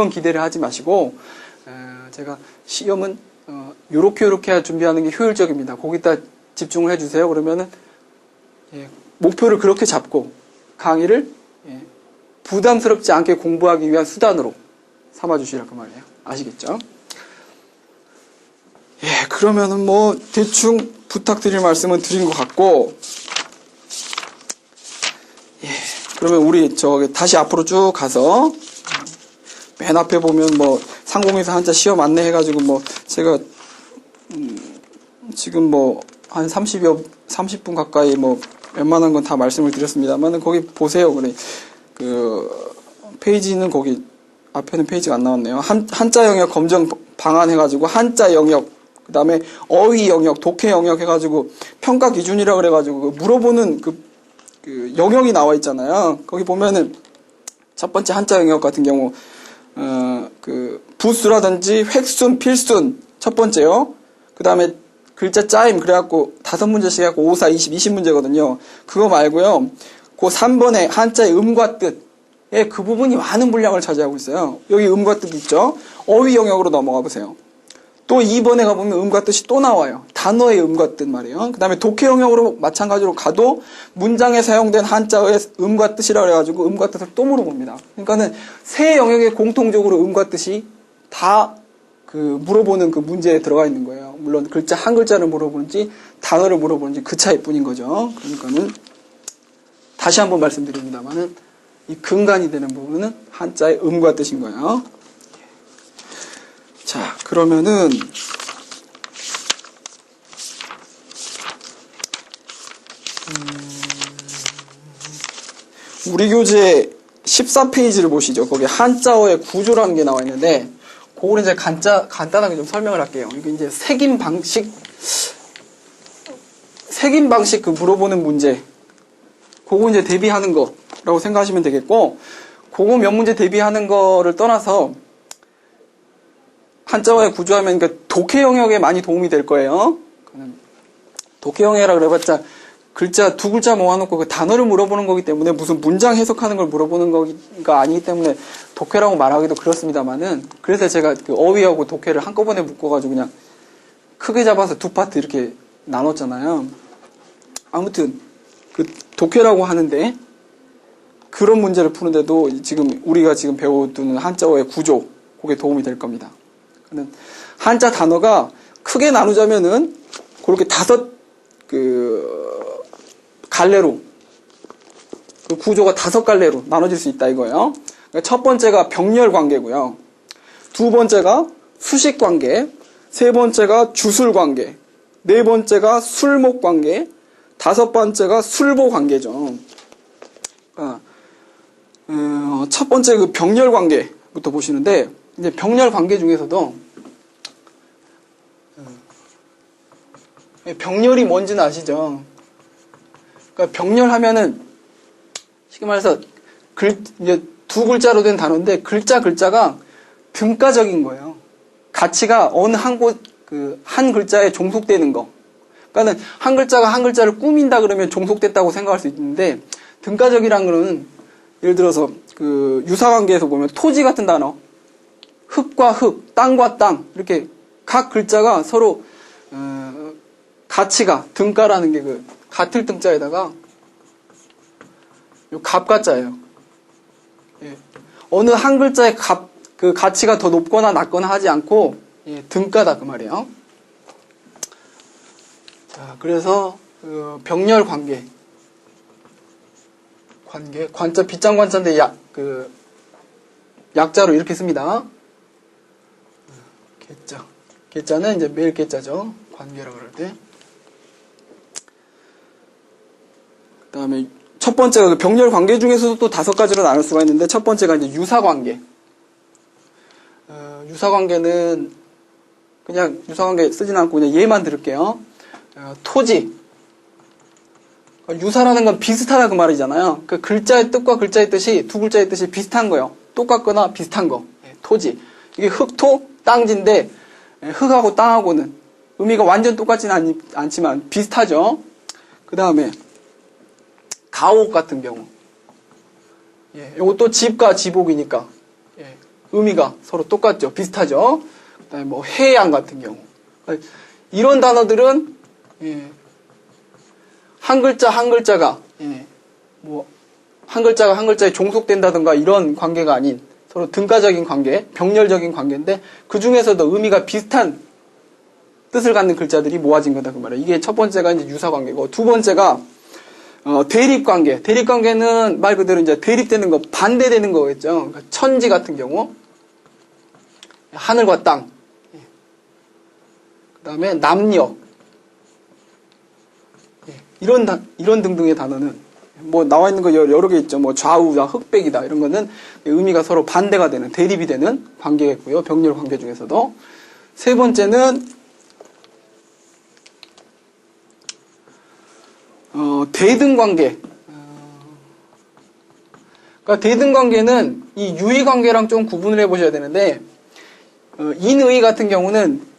기대를 하지 마시고 제가 시험은 요렇게 준비하는 게 효율적입니다. 거기다 집중을 해주세요. 그러면은 목표를 그렇게 잡고 강의를 부담스럽지 않게 공부하기 위한 수단으로 삼아주시라 그 말이에요. 아시겠죠? 그러면은 뭐 대충 부탁드릴 말씀은 드린 것 같고 그러면 우리 다시 앞으로 쭉 가서 맨 앞에 보면 뭐 상공에서 한자 시험 안내해가지고 뭐 제가 지금 뭐 한 30분 가까이 뭐 웬만한 건 다 말씀을 드렸습니다만 거기 보세요. 그래 그 페이지는 거기 앞에는 페이지가 안 나왔네요. 한자 영역 검정 방안 해가지고 한자 영역 그 다음에 어휘 영역, 독해 영역 해가지고 평가 기준이라 그래가지고 물어보는 그 영역이 나와 있잖아요. 거기 보면은 첫 번째 한자 영역 같은 경우 그 부수라든지 획순, 필순 첫 번째요. 그 다음에 글자 짜임 그래갖고 5문제씩 해갖고 5, 4, 20문제거든요. 그거 말고요. 그 3번에 한자의 음과 뜻. 그 부분이 많은 분량을 차지하고 있어요. 여기 음과 뜻 있죠? 어휘 영역으로 넘어가 보세요. 또 2번에 가보면 음과 뜻이 또 나와요. 단어의 음과 뜻 말이에요. 그 다음에 독해 영역으로 마찬가지로 가도 문장에 사용된 한자의 음과 뜻이라 그래가지고 음과 뜻을 또 물어봅니다. 그러니까는 세 영역에 공통적으로 음과 뜻이 다 그 물어보는 그 문제에 들어가 있는 거예요. 물론 글자 한 글자를 물어보는지 단어를 물어보는지 그 차이뿐인 거죠. 그러니까는 다시 한번 말씀드립니다만은 이 근간이 되는 부분은 한자의 음과 뜻인 거예요. 자, 그러면은 우리 교재 14페이지를 보시죠. 거기 한자어의 구조라는 게 나와 있는데 그걸 이제 간단하게 좀 설명을 할게요. 이게 이제 색임 방식 그 물어보는 문제 그거 이제 대비하는 거라고 생각하시면 되겠고 그거 몇 문제 대비하는 거를 떠나서 한자어의 구조하면 독해 영역에 많이 도움이 될 거예요. 독해 영역이라 그래봤자 글자 두 글자 모아놓고 그 단어를 물어보는 거기 때문에 무슨 문장 해석하는 걸 물어보는 거가 아니기 때문에 독해라고 말하기도 그렇습니다만은, 그래서 제가 그 어휘하고 독해를 한꺼번에 묶어가지고 그냥 크게 잡아서 두 파트 이렇게 나눴잖아요. 아무튼 그 독해라고 하는데 그런 문제를 푸는데도 지금 우리가 지금 배워두는 한자어의 구조, 그게 도움이 될 겁니다. 한자 단어가 크게 나누자면은 그렇게 5 갈래로, 그 구조가 5갈래로 나눠질 수 있다 이거예요. 그러니까 첫 번째가 병렬 관계고요. 두 번째가 수식 관계, 세 번째가 주술 관계, 네 번째가 술목 관계, 다섯 번째가 술보 관계죠. 첫 번째 그 병렬 관계부터 보시는데, 이제 병렬 관계 중에서도 병렬이 뭔지는 아시죠? 그러니까 병렬하면은 쉽게 말해서 이제 두 글자로 된 단어인데 글자가 등가적인 거예요. 가치가 어느 한 글자에 종속되는 거. 그러니까는 한 글자가 한 글자를 꾸민다 그러면 종속됐다고 생각할 수 있는데, 등가적이란 거는 예를 들어서 그 유사관계에서 보면 토지 같은 단어, 흙과 흙, 땅과 땅, 이렇게 각 글자가 서로 가치가 등가라는 게 그 같을 등자에다가 요 갑가자예요. 예. 어느 한 글자의 그 가치가 더 높거나 낮거나 하지 않고, 예, 등가다 그 말이에요. 자, 그래서 그 병렬 관계, 관자 빗장 관자인데 약자로 이렇게 씁니다. 개자는 이제 매일 개자죠. 관계라고 그럴 때. 그다음에 첫 번째가 그 병렬 관계 중에서도 또 5가지로 나눌 수가 있는데, 첫 번째가 이제 유사 관계. 유사 관계는 그냥 유사 관계 쓰진 않고 그냥 얘만 들을게요. 토지. 유사라는 건 비슷하다 그 말이잖아요. 그 글자의 뜻과 글자의 뜻이, 두 글자의 뜻이 비슷한 거예요. 똑같거나 비슷한 거. 토지. 이게 흙토, 땅지인데, 흙하고 땅하고는 의미가 완전 똑같지는 않지만 비슷하죠. 그 다음에 가옥 같은 경우, 요것도 집과 지복이니까 의미가 서로 똑같죠. 비슷하죠. 그 다음에 뭐 해양 같은 경우, 이런 단어들은 한 글자가 뭐 한 글자가 한 글자에 종속된다든가 이런 관계가 아닌 서로 등가적인 관계, 병렬적인 관계인데, 그 중에서도 의미가 비슷한 뜻을 갖는 글자들이 모아진 거다 그 말이에요. 이게 첫 번째가 이제 유사 관계고, 두 번째가 대립 관계. 대립 관계는 말 그대로 이제 대립되는 거, 반대되는 거겠죠. 그러니까 천지 같은 경우, 하늘과 땅. 그 다음에 남녀. 이런 등등의 단어는 뭐 나와 있는 거 여러 개 있죠. 뭐 좌우다, 흑백이다, 이런 거는 의미가 서로 반대가 되는, 대립이 되는 관계겠고요. 병렬 관계 중에서도. 세 번째는 대등 관계. 그러니까 대등 관계는 이 유의 관계랑 좀 구분을 해보셔야 되는데, 인의 같은 경우는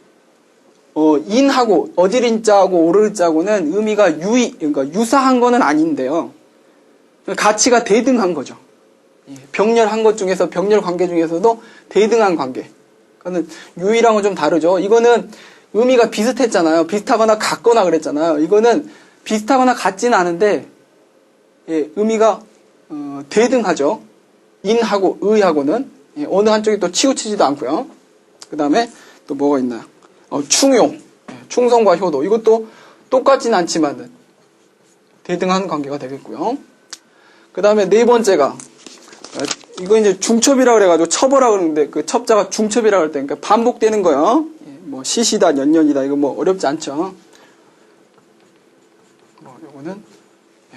인하고 어지린자하고 오르자하고는 의미가 그러니까 유사한 거는 아닌데요. 가치가 대등한 거죠. 병렬한 것 중에서, 병렬 관계 중에서도 대등한 관계. 그러니까 유의랑은 좀 다르죠. 이거는 의미가 비슷했잖아요. 비슷하거나 같거나 그랬잖아요. 이거는 비슷하거나 같지는 않은데, 의미가 대등하죠. 인하고 의하고는 어느 한쪽이 또 치우치지도 않고요. 그 다음에 또 뭐가 있나요? 충효, 충성과 효도. 이것도 똑같지는 않지만 대등한 관계가 되겠고요. 그 다음에 네 번째가, 이거 이제 중첩이라고 그래가지고 첩어라 그러는데, 그 첩자가 중첩이라고 할 때, 그러니까 반복되는 거요. 뭐 시시다, 년년이다, 이거 뭐 어렵지 않죠. 요거는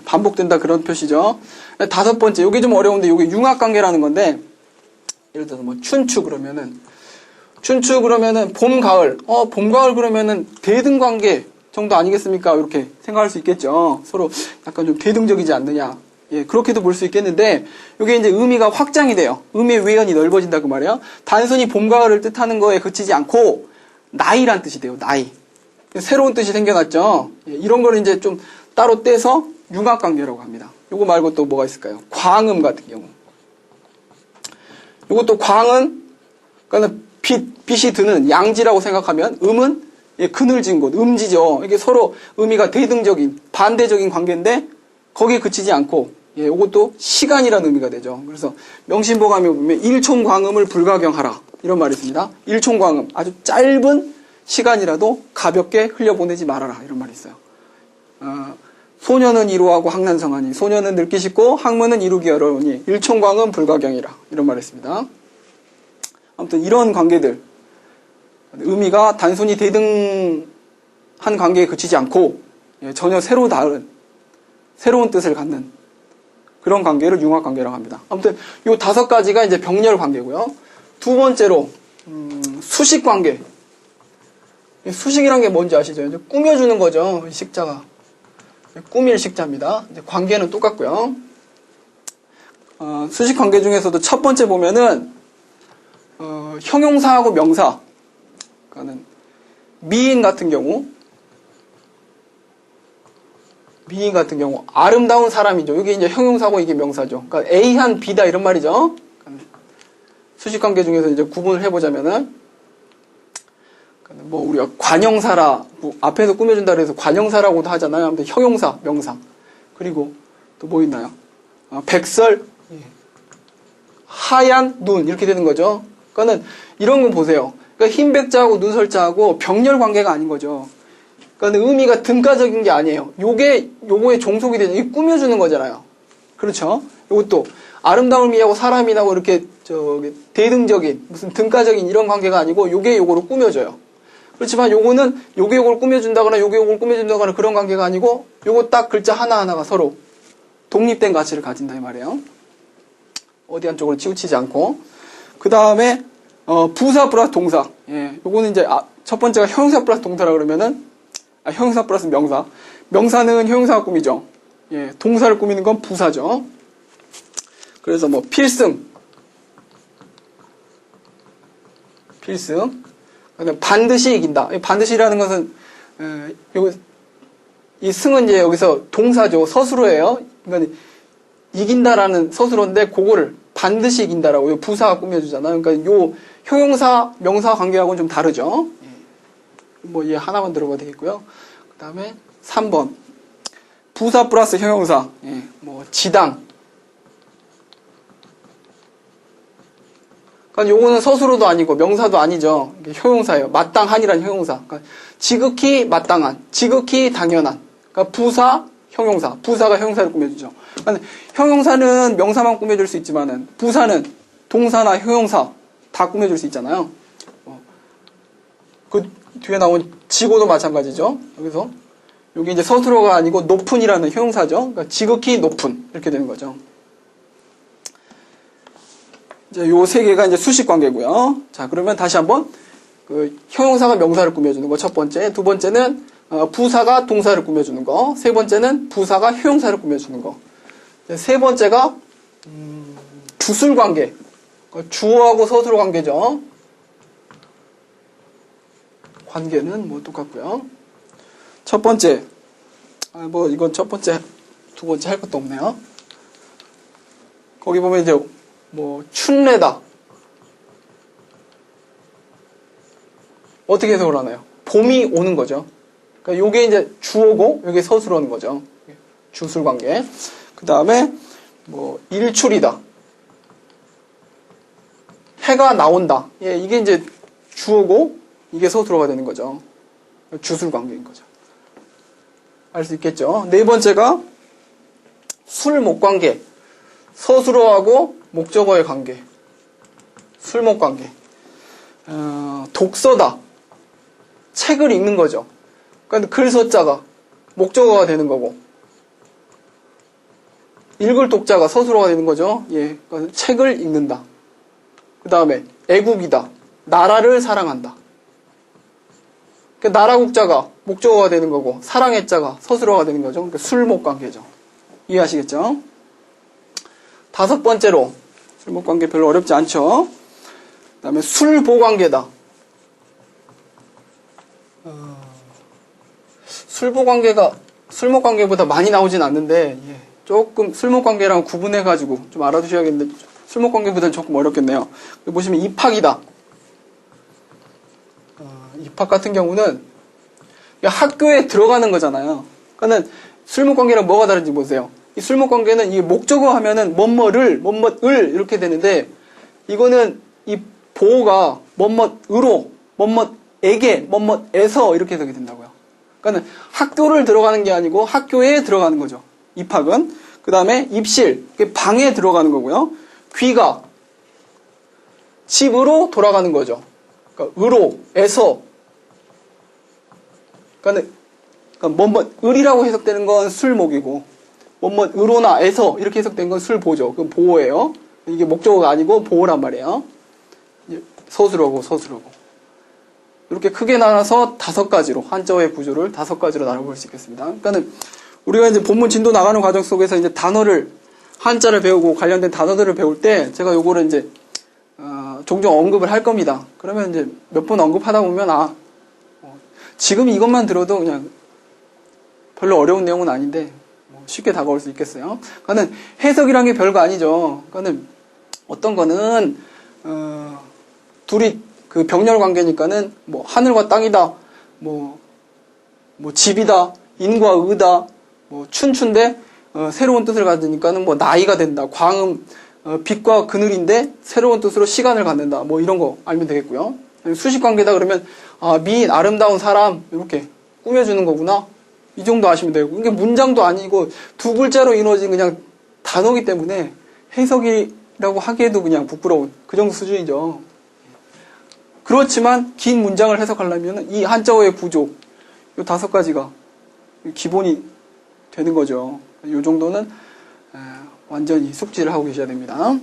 반복된다, 그런 표시죠. 다섯 번째, 요게 좀 어려운데, 요게 융합관계라는 건데, 예를 들어서 뭐 춘추 그러면은 봄, 가을. 봄, 가을 그러면은 대등관계 정도 아니겠습니까? 이렇게 생각할 수 있겠죠. 서로 약간 좀 대등적이지 않느냐. 예, 그렇게도 볼 수 있겠는데, 이게 이제 의미가 확장이 돼요. 의미의 외연이 넓어진다, 그 말이에요. 단순히 봄, 가을을 뜻하는 거에 그치지 않고, 나이란 뜻이 돼요, 나이. 새로운 뜻이 생겨났죠. 예, 이런 거를 이제 좀 따로 떼서 융합관계라고 합니다. 요거 말고 또 뭐가 있을까요? 광음 같은 경우. 요것도 광은, 그러니까 빛이 드는 양지라고 생각하면, 음은 예, 그늘진 곳, 음지죠. 이게 서로 의미가 대등적인, 반대적인 관계인데, 거기에 그치지 않고, 예, 요것도 시간이라는 의미가 되죠. 그래서 명심보감에 보면 일총광음을 불가경하라. 이런 말이 있습니다. 일총광음, 아주 짧은 시간이라도 가볍게 흘려보내지 말아라. 이런 말이 있어요. 소년은 이루하고 학난성하니, 소년은 늙기 쉽고 학문은 이루기 어려우니 일총광음 불가경이라. 이런 말이 있습니다. 아무튼 이런 관계들, 의미가 단순히 대등한 관계에 그치지 않고 예, 전혀 새로운 뜻을 갖는 그런 관계를 융합관계라고 합니다. 아무튼 이 5가지가 이제 병렬 관계고요. 두 번째로 수식관계. 수식이란 게 뭔지 아시죠? 이제 꾸며주는 거죠. 식자가 꾸밀 식자입니다. 이제 관계는 똑같고요. 수식관계 중에서도 첫 번째 보면은 형용사하고 명사. 그러니까는 미인 같은 경우 아름다운 사람이죠. 이게 이제 형용사고 이게 명사죠. 그러니까 A한 B다 이런 말이죠. 수식관계 중에서 이제 구분을 해보자면은 뭐 우리가 관형사라 뭐 앞에서 꾸며준다 그래서 관형사라고도 하잖아요. 아무튼 형용사, 명사. 그리고 또 뭐 있나요? 백설, 하얀 눈 이렇게 되는 거죠. 그러니까는 이런 건 보세요. 그러니까 흰 백자하고 눈설자하고 병렬 관계가 아닌 거죠. 그러니까 의미가 등가적인 게 아니에요. 요거에 종속이 되는, 이게 꾸며주는 거잖아요. 그렇죠? 요것도 아름다움을 미하고 사람이라고 이렇게 대등적인, 무슨 등가적인 이런 관계가 아니고 요게 요거로 꾸며져요. 그렇지만 요거는 요걸 꾸며준다거나 요걸 꾸며준다거나 그런 관계가 아니고 요거 딱 글자 하나하나가 서로 독립된 가치를 가진다 이 말이에요. 어디 한쪽으로 치우치지 않고. 그 다음에 부사 플러스 동사. 예, 요거는 이제 첫 번째가 형용사 플러스 동사라 그러면은 형용사 플러스 명사. 명사는 형용사가 꾸미죠. 예, 동사를 꾸미는 건 부사죠. 그래서 뭐 필승. 반드시 이긴다. 반드시라는 것은 이 승은 이제 여기서 동사죠. 서술어예요. 그러니까 이긴다라는 서술어인데 그거를 반드시 이긴다라고 부사가 꾸며주잖아요. 그러니까 요 형용사 명사 관계하고는 좀 다르죠. 뭐 얘 하나만 들어봐도 되겠고요. 그 다음에 3번 부사 플러스 형용사. 예, 뭐 지당. 그러니까 요거는 서술어도 아니고 명사도 아니죠. 이게 형용사예요. 마땅한이라는 형용사. 그러니까 지극히 마땅한, 지극히 당연한. 그러니까 부사, 형용사. 부사가 형용사를 꾸며주죠. 그러니까 형용사는 명사만 꾸며줄 수 있지만은 부사는 동사나 형용사 다 꾸며줄 수 있잖아요. 그 뒤에 나온 지고도 마찬가지죠. 여기서 여기 이제 서술어가 아니고 높은이라는 형용사죠. 그러니까 지극히 높은 이렇게 되는 거죠. 이제 요 세 개가 이제 수식 관계고요. 자, 그러면 다시 한번 형용사가 명사를 꾸며주는 거 첫 번째, 두 번째는 부사가 동사를 꾸며주는 거, 세 번째는 부사가 형용사를 꾸며주는 거. 세 번째가 주술 관계, 주어하고 서술어 관계죠. 관계는 뭐 똑같고요. 첫 번째, 뭐 이건 첫 번째, 두 번째 할 것도 없네요. 거기 보면 이제 뭐 춘례다. 어떻게 해석을 하나요? 봄이 오는 거죠. 그러니까 요게 이제 주어고 요게 서술어는 거죠. 주술 관계. 그 다음에 뭐 일출이다. 해가 나온다. 예, 이게 이제 주어고 이게 서술어가 되는 거죠. 주술 관계인 거죠. 알 수 있겠죠. 네 번째가 술목 관계. 서술어하고 목적어의 관계. 술목 관계. 독서다. 책을 읽는 거죠. 그러니까 글서자가 목적어가 되는 거고. 읽을 독자가 서술어가 되는 거죠. 예, 그러니까 책을 읽는다. 그 다음에 애국이다. 나라를 사랑한다. 그러니까 나라국자가 목적어가 되는 거고 사랑의 자가 서술어가 되는 거죠. 그러니까 술목 관계죠. 이해하시겠죠? 다섯 번째로, 술목관계 별로 어렵지 않죠? 그 다음에 술보관계다. 술보관계가 술목관계보다 많이 나오진 않는데, 조금 술목관계랑 구분해가지고 좀 알아두셔야겠는데, 술목관계보다는 조금 어렵겠네요. 여기 보시면 입학이다. 입학 같은 경우는 학교에 들어가는 거잖아요. 그러니까 술목관계랑 뭐가 다른지 보세요. 이 술목관계는 이 목적어 하면은 뭐뭐를, 뭐뭐을 이렇게 되는데, 이거는 이 보호가 뭐뭐으로, 뭐뭐에게, 뭐뭐에서 이렇게 되게 된다고요. 그러니까 학교를 들어가는 게 아니고 학교에 들어가는 거죠. 입학은. 그 다음에 입실, 방에 들어가는 거고요. 귀가 집으로 돌아가는 거죠. 그러니까 으로, 에서. 그러니까 뭐뭐을이라고 해석되는 건 술목이고, 뭐뭐으로나 에서 이렇게 해석된 건 술보죠. 그건 보호예요. 이게 목적어가 아니고 보호란 말이에요. 서술어고 서술어고. 이렇게 크게 나눠서 다섯 가지로, 한자어의 구조를 다섯 가지로 나눠볼 수 있겠습니다. 그러니까는 우리가 이제 본문 진도 나가는 과정 속에서 이제 단어를, 한자를 배우고 관련된 단어들을 배울 때 제가 요거를 이제 종종 언급을 할 겁니다. 그러면 이제 몇 번 언급하다 보면 지금 이것만 들어도 그냥 별로 어려운 내용은 아닌데 쉽게 다가올 수 있겠어요. 그러니까는 해석이란 게 별거 아니죠. 그러니까는 어떤 거는 둘이 그 병렬 관계니까는 뭐 하늘과 땅이다, 뭐 집이다, 인과 의다, 뭐 춘추인데 새로운 뜻을 가지니까는 뭐 나이가 된다, 광음, 빛과 그늘인데 새로운 뜻으로 시간을 갖는다, 뭐 이런 거 알면 되겠고요. 수식 관계다 그러면 미인, 아름다운 사람 이렇게 꾸며주는 거구나, 이 정도 아시면 되고, 이게 문장도 아니고 두 글자로 이루어진 그냥 단어기 때문에 해석이라고 하기에도 그냥 부끄러운 그 정도 수준이죠. 그렇지만 긴 문장을 해석하려면 이 한자어의 구조, 이 다섯 가지가 기본이 되는 거죠. 이 정도는 완전히 숙지를 하고 계셔야 됩니다.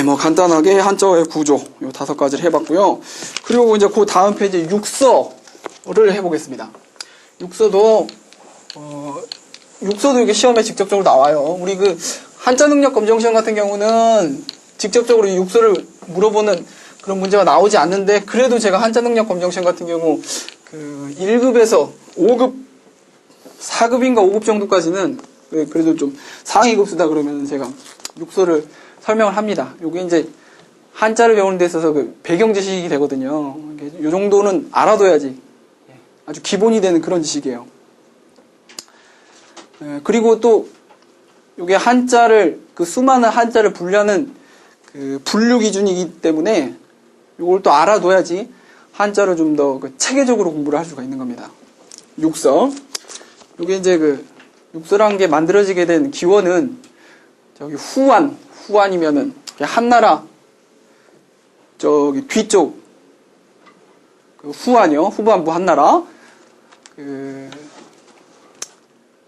뭐 간단하게 한자어의 구조 이 다섯 가지를 해봤고요. 그리고 이제 그 다음 페이지 육서를 해보겠습니다. 육서도 이게 시험에 직접적으로 나와요. 우리 그 한자 능력 검정 시험 같은 경우는 직접적으로 육서를 물어보는 그런 문제가 나오지 않는데, 그래도 제가 한자 능력 검정 시험 같은 경우 그 1급에서 5급, 4급인가 5급 정도까지는 그래도 좀 상위 급수다 그러면 제가 육서를 설명을 합니다. 요게 이제 한자를 배우는 데 있어서 그 배경 지식이 되거든요. 요 정도는 알아둬야지 아주 기본이 되는 그런 지식이에요. 그리고 또 요게 한자를, 그 수많은 한자를 분류하는 그 분류 기준이기 때문에 이걸 또 알아둬야지 한자를 좀 더 체계적으로 공부를 할 수가 있는 겁니다. 육서. 이게 이제 그 육서라는 게 만들어지게 된 기원은 저기 후안이면은 한나라 저기 뒤쪽 그 후안이요. 후반부 한나라. 그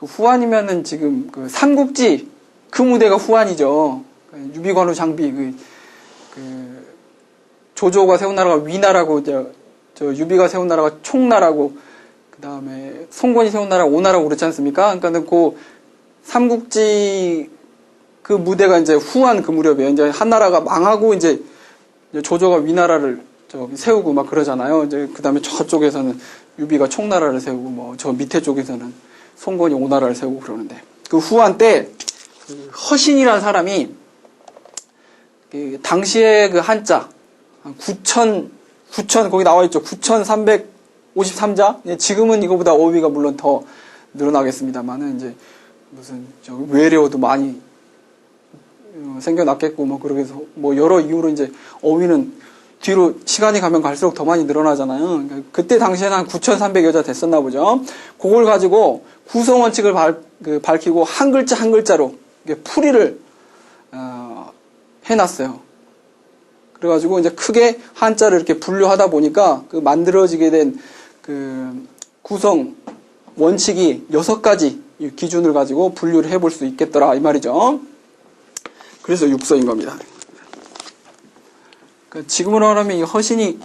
후안이면은 지금 그 삼국지 그 무대가 후안이죠. 유비관우 장비 그 조조가 세운 나라가 위나라고, 저 유비가 세운 나라가 총나라고, 그 다음에 송건이 세운 나라가 오나라고 그렇지 않습니까? 그러니까 그 삼국지 그 무대가 이제 후한 그 무렵이에요. 이제 한나라가 망하고 이제 조조가 위나라를 세우고 막 그러잖아요. 이제 그 다음에 저쪽에서는 유비가 총나라를 세우고, 뭐 저 밑에 쪽에서는 송건이 오나라를 세우고 그러는데, 그 후한 때 그 허신이라는 사람이 그 당시에 그 한자 9,000 거기 나와 있죠. 9,353자. 지금은 이거보다 어휘가 물론 더 늘어나겠습니다만은 이제 무슨 외래어도 많이 생겨났겠고 뭐 그러게서 뭐 여러 이유로 이제 어휘는 뒤로 시간이 가면 갈수록 더 많이 늘어나잖아요. 그러니까 그때 당시에는 한 9,300여자 됐었나 보죠. 그걸 가지고 구성 원칙을 밝히고 한 글자 한 글자로 풀이를 해놨어요. 그래가지고 이제 크게 한자를 이렇게 분류하다 보니까 그 만들어지게 된 그 구성 원칙이 6가지 기준을 가지고 분류를 해볼 수 있겠더라 이 말이죠. 그래서 육서인 겁니다. 그러니까 지금으로 말하면 이 허신이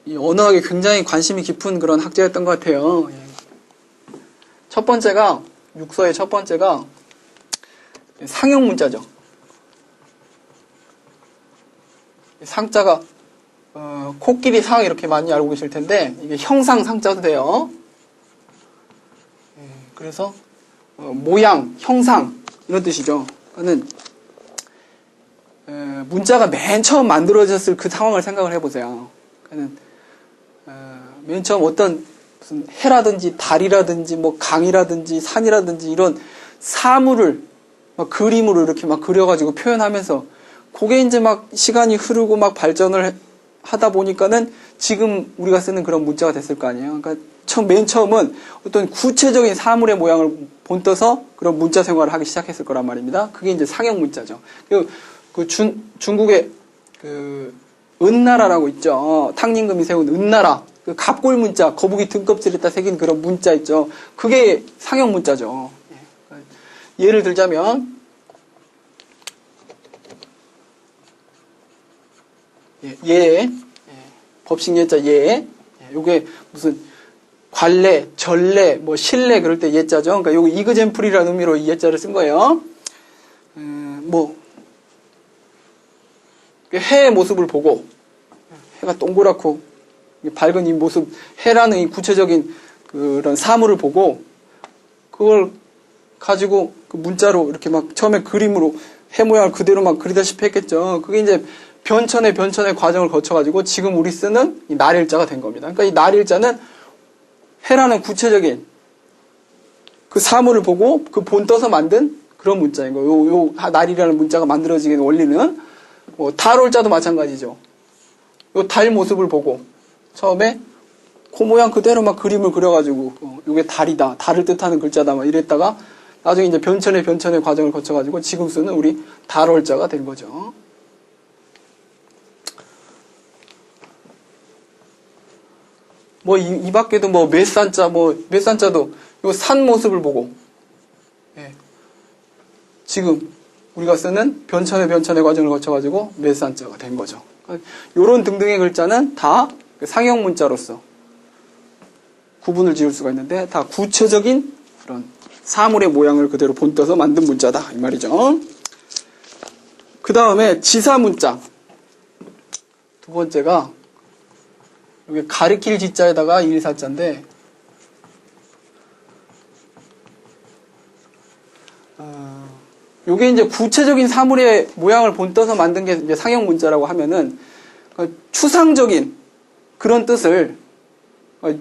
이 언어학에 굉장히 관심이 깊은 그런 학자였던 것 같아요. 첫 번째가 육서의 첫 번째가 상형 문자죠. 상자가 코끼리 상 이렇게 많이 알고 계실 텐데 이게 형상 상자도 돼요. 그래서 모양, 형상 이런 뜻이죠. 그러니까 문자가 맨 처음 만들어졌을 그 상황을 생각을 해보세요. 그러니까 맨 처음 어떤 무슨 해라든지 달이라든지 뭐 강이라든지 산이라든지 이런 사물을 막 그림으로 이렇게 막 그려가지고 표현하면서 그게 이제 막 시간이 흐르고 막 발전을 하다 보니까는 지금 우리가 쓰는 그런 문자가 됐을 거 아니에요. 그러니까 맨 처음은 어떤 구체적인 사물의 모양을 본떠서 그런 문자 생활을 하기 시작했을 거란 말입니다. 그게 이제 상형 문자죠. 중국의 그 은나라라고 있죠. 탕림금이 세운 은나라. 그 갑골 문자, 거북이 등껍질에다 새긴 그런 문자 있죠. 그게 상형 문자죠. 예를 들자면 법식 예자 요게 무슨 관례, 전례, 뭐 신례 그럴 때 예자죠. 그러니까 요거 이그젠플이라는 의미로 이 예자를 쓴 거예요. 해의 모습을 보고 해가 동그랗고 밝은 이 모습, 해라는 이 구체적인 그런 사물을 보고 그걸 가지고 그 문자로 이렇게 막 처음에 그림으로 해 모양을 그대로 막 그리다시피 했겠죠. 그게 이제 변천의 과정을 거쳐가지고 지금 우리 쓰는 이 날일자가 된 겁니다. 그러니까 이 날일자는 해라는 구체적인 그 사물을 보고 그 본떠서 만든 그런 문자인 거예요. 요 날이라는 문자가 만들어지게 된 원리는 달월자도 마찬가지죠. 요 달 모습을 보고 처음에 그 모양 그대로 막 그림을 그려가지고 요게 달이다, 달을 뜻하는 글자다 막 이랬다가 나중에 이제 변천의 과정을 거쳐가지고 지금 쓰는 우리 달월자가 된 거죠. 이 밖에도 몇산자도 요 산 모습을 보고 지금 우리가 쓰는 변천의 과정을 거쳐가지고 몇산자가 된 거죠. 요런 등등의 글자는 다 상형 문자로서 구분을 지을 수가 있는데 다 구체적인 그런 사물의 모양을 그대로 본떠서 만든 문자다 이 말이죠. 그 다음에 지사 문자 두 번째가 여기 가리킬 지자에다가 일사자인데 요게 이제 구체적인 사물의 모양을 본떠서 만든 게 이제 상형 문자라고 하면은 추상적인 그런 뜻을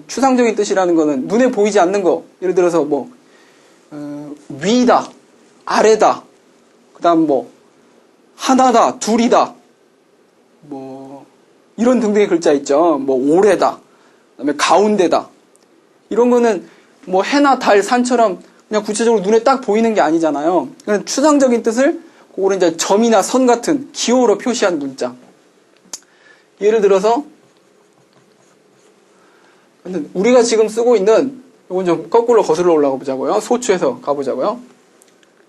추상적인 뜻이라는 거는 눈에 보이지 않는 거 예를 들어서 위다, 아래다, 그다음 하나다, 둘이다, 이런 등등의 글자 있죠. 오래다, 그다음에 가운데다. 이런 거는 해나 달, 산처럼 그냥 구체적으로 눈에 딱 보이는 게 아니잖아요. 그냥 추상적인 뜻을 그거를 이제 점이나 선 같은 기호로 표시한 문자. 예를 들어서 우리가 지금 쓰고 있는 이건 좀 거꾸로 거슬러 올라가 보자고요. 소추에서 가보자고요.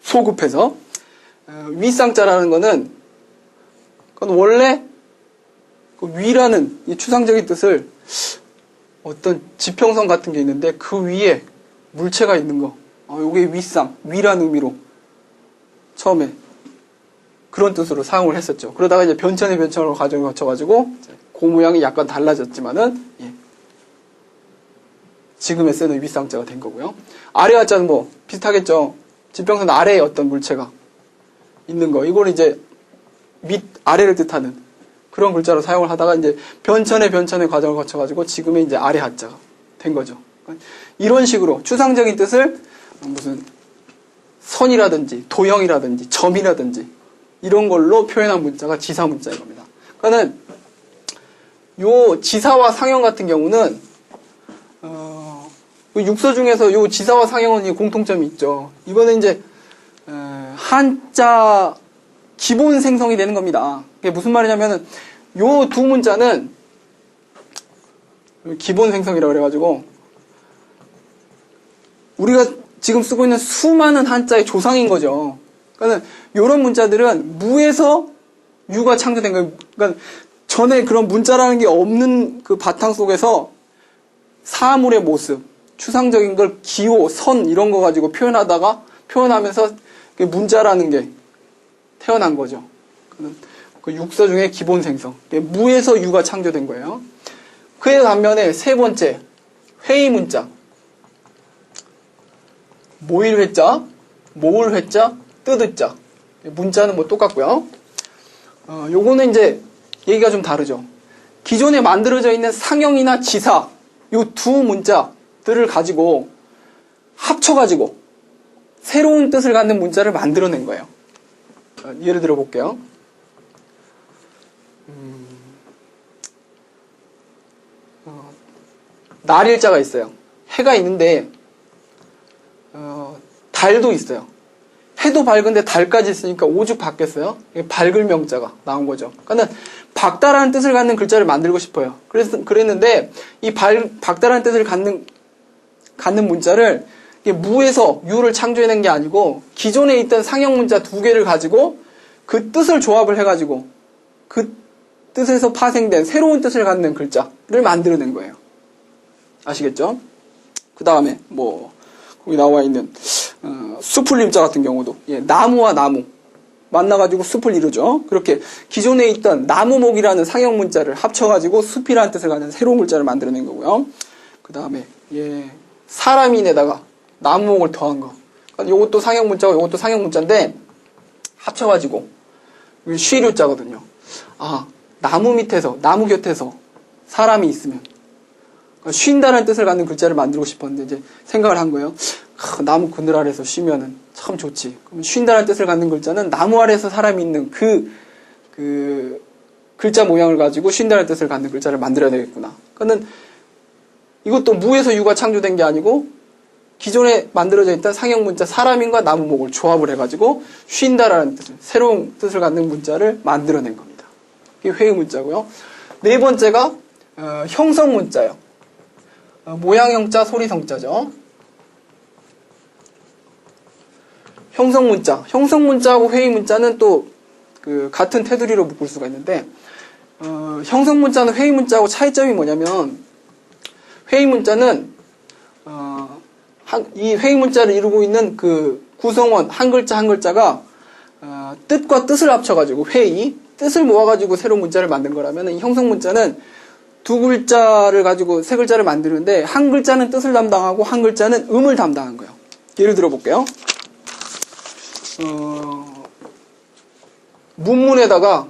소급해서 위쌍자라는 거는 그건 원래 그 위라는 이 추상적인 뜻을 어떤 지평선 같은 게 있는데 그 위에 물체가 있는 거. 요게 위라는 의미로 처음에 그런 뜻으로 사용을 했었죠. 그러다가 이제 변천의 과정을 거쳐가지고 그 모양이 약간 달라졌지만은 지금에 쓰는 위쌍자가 된 거고요. 아래 자는 비슷하겠죠. 지평선 아래에 어떤 물체가 있는 거. 이걸 이제 아래를 뜻하는 그런 글자로 사용을 하다가 이제 변천의 과정을 거쳐가지고 지금의 이제 아래 하자가 된 거죠. 이런 식으로 추상적인 뜻을 무슨 선이라든지 도형이라든지 점이라든지 이런 걸로 표현한 문자가 지사 문자인 겁니다. 그러니까는 요 지사와 상형 같은 경우는 육서 중에서 요 지사와 상형은 공통점이 있죠. 이거는 이제 한자 기본 생성이 되는 겁니다. 그게 무슨 말이냐면은 요 두 문자는 기본 생성이라고 그래가지고 우리가 지금 쓰고 있는 수많은 한자의 조상인 거죠. 그러니까 요런 문자들은 무에서 유가 창조된 거예요. 그러니까 전에 그런 문자라는 게 없는 그 바탕 속에서 사물의 모습, 추상적인 걸 기호, 선 이런 거 가지고 표현하면서 문자라는 게 태어난 거죠. 그 육서 중에 기본 생성. 무에서 유가 창조된 거예요. 그에 반면에 세 번째, 회의 문자. 모일 회자, 모을 회자, 뜯을자. 문자는 뭐 똑같고요. 요거는 이제 얘기가 좀 다르죠. 기존에 만들어져 있는 상형이나 지사, 요 두 문자들을 가지고 합쳐가지고 새로운 뜻을 갖는 문자를 만들어낸 거예요. 예를 들어 볼게요. 날일자가 있어요. 해가 있는데 달도 있어요. 해도 밝은데 달까지 있으니까 오죽 밝겠어요? 밝을 명자가 나온 거죠. 그러니까 밝다라는 뜻을 갖는 글자를 만들고 싶어요. 그랬는데 이 밝다라는 뜻을 갖는 문자를 무에서 유를 창조해낸 게 아니고 기존에 있던 상형 문자 두 개를 가지고 그 뜻을 조합을 해가지고 그 뜻에서 파생된 새로운 뜻을 갖는 글자를 만들어낸 거예요. 아시겠죠? 그 다음에 뭐 거기 나와 있는 수풀림자 같은 경우도 나무와 나무 만나가지고 숲을 이루죠. 그렇게 기존에 있던 나무목이라는 상형 문자를 합쳐가지고 숲이라는 뜻을 갖는 새로운 글자를 만들어낸 거고요. 그 다음에 사람인에다가 나무목을 더한 거. 요것도 상형 문자고 요것도 상형 문자인데 합쳐가지고 쉬류자거든요. 나무 밑에서 나무 곁에서 사람이 있으면 쉰다는 뜻을 갖는 글자를 만들고 싶었는데 이제 생각을 한 거예요. 나무 그늘 아래서 쉬면은 참 좋지. 그럼 쉰다는 뜻을 갖는 글자는 나무 아래서 사람이 있는 그 글자 모양을 가지고 쉰다는 뜻을 갖는 글자를 만들어야 되겠구나. 그러니까 이것도 무에서 유가 창조된 게 아니고 기존에 만들어져 있던 상형 문자 사람인과 나무목을 조합을 해가지고 쉰다라는 뜻을 새로운 뜻을 갖는 문자를 만들어낸 겁니다. 이게 회의 문자고요. 네 번째가 형성 문자예요. 모양형자, 소리성자죠. 형성 문자하고 회의 문자는 또 같은 테두리로 묶을 수가 있는데 형성 문자는 회의 문자하고 차이점이 뭐냐면 회의 문자는 이 회의 문자를 이루고 있는 그 구성원 한 글자 한 글자가 뜻과 뜻을 합쳐가지고 회의 뜻을 모아가지고 새로운 문자를 만든 거라면 이 형성 문자는 두 글자를 가지고 세 글자를 만드는데 한 글자는 뜻을 담당하고 한 글자는 음을 담당한 거예요. 예를 들어 볼게요. 문문에다가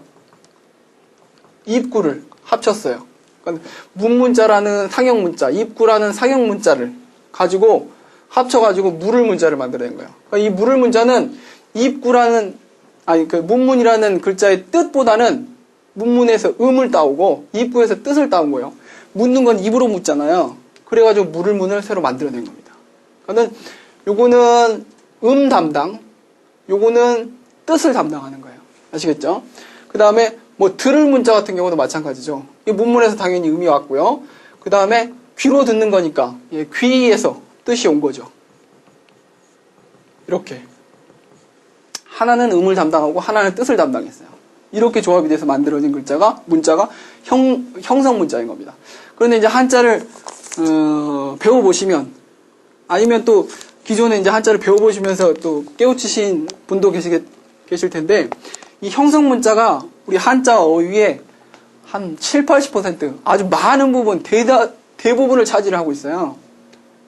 입구를 합쳤어요. 그러니까 문문자라는 상형 문자, 입구라는 상형 문자를 가지고 합쳐가지고 물을 문자를 만들어낸 거예요. 그러니까 이 물을 문자는 문문이라는 글자의 뜻보다는 문문에서 음을 따오고 입구에서 뜻을 따온 거예요. 묻는 건 입으로 묻잖아요. 그래가지고 물을 문을 새로 만들어낸 겁니다. 그러니까 요거는 음 담당, 요거는 뜻을 담당하는 거예요. 아시겠죠? 그 다음에 뭐 들을 문자 같은 경우도 마찬가지죠. 이 문문에서 당연히 음이 왔고요. 그 다음에 귀로 듣는 거니까 귀에서 뜻이 온 거죠. 이렇게 하나는 음을 담당하고 하나는 뜻을 담당했어요. 이렇게 조합이 돼서 만들어진 문자가 형성 문자인 겁니다. 그런데 이제 한자를 배워보시면 아니면 또 기존에 이제 한자를 배워보시면서 또 깨우치신 분도 계실 텐데 이 형성 문자가 우리 한자 어휘의 한 7, 80% 아주 많은 부분 대부분을 차지를 하고 있어요.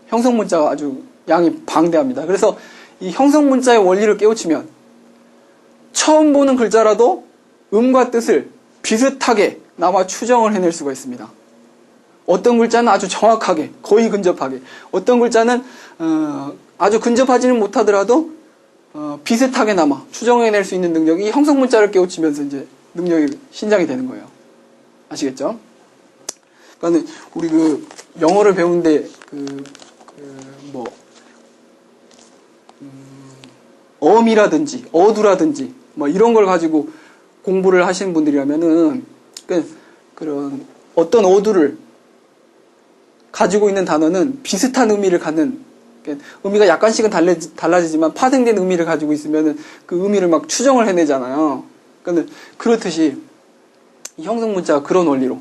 형성 문자가 아주 양이 방대합니다. 그래서 이 형성 문자의 원리를 깨우치면 처음 보는 글자라도 음과 뜻을 비슷하게 나와 추정을 해낼 수가 있습니다. 어떤 글자는 아주 정확하게, 거의 근접하게, 어떤 글자는 아주 근접하지는 못하더라도 비슷하게 나마 추정해낼 수 있는 능력이 이 형성 문자를 깨우치면서 이제 능력이 신장이 되는 거예요. 아시겠죠? 그러니까 우리 영어를 배우는데 어미라든지 어두라든지 뭐 이런 걸 가지고 공부를 하시는 분들이라면은 그런 어떤 어두를 가지고 있는 단어는 비슷한 의미를 갖는 의미가 약간씩은 달라지지만 파생된 의미를 가지고 있으면은 그 의미를 막 추정을 해내잖아요. 그러니까 그렇듯이 이 형성 문자가 그런 원리로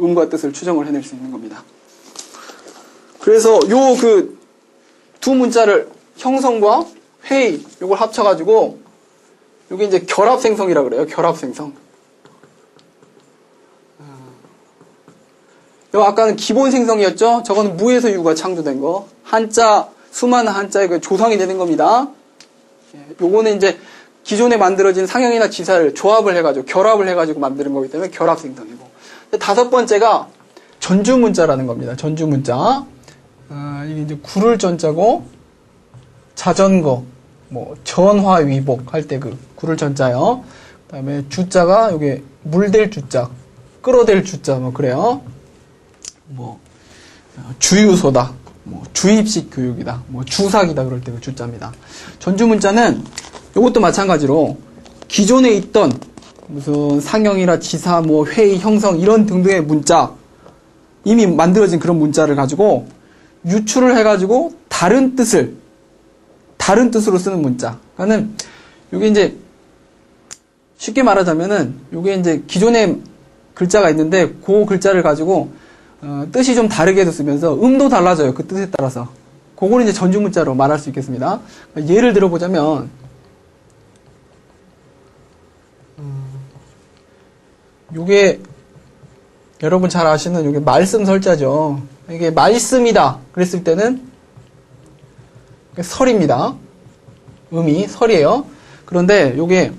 음과 뜻을 추정을 해낼 수 있는 겁니다. 그래서 두 문자를 형성과 회의, 요걸 합쳐가지고, 요게 이제 결합생성이라 그래요. 결합생성. 요 아까는 기본생성이었죠? 저거는 무에서 유가 창조된 거. 한자, 수많은 한자의 그 조상이 되는 겁니다. 요거는 이제 기존에 만들어진 상형이나 지사를 조합을 해가지고, 결합을 해가지고 만드는 거기 때문에 결합생성이고. 다섯 번째가 전주문자라는 겁니다. 전주문자. 이게 이제 구를 전자고, 자전거, 뭐, 전화위복 할 때 그 구를 전자요. 그 다음에 주자가 요게 물댈 주자, 끌어댈 주자, 뭐, 그래요. 뭐, 주유소다, 뭐, 주입식 교육이다, 뭐, 주사기다, 그럴 때 그 주자입니다. 전주문자는 요것도 마찬가지로 기존에 있던 무슨 상형이나 지사, 뭐, 회의, 형성, 이런 등등의 문자, 이미 만들어진 그런 문자를 가지고 유출을 해가지고 다른 뜻으로 쓰는 문자. 그러니까는, 요게 이제, 쉽게 말하자면은, 요게 이제 기존에 글자가 있는데, 그 글자를 가지고, 뜻이 좀 다르게 해서 쓰면서, 음도 달라져요. 그 뜻에 따라서. 그걸 이제 전주문자로 말할 수 있겠습니다. 예를 들어보자면, 요게, 여러분 잘 아시는 요게 말씀 설자죠. 이게 말씀이다. 그랬을 때는, 설입니다. 음이 설이에요. 그런데 요게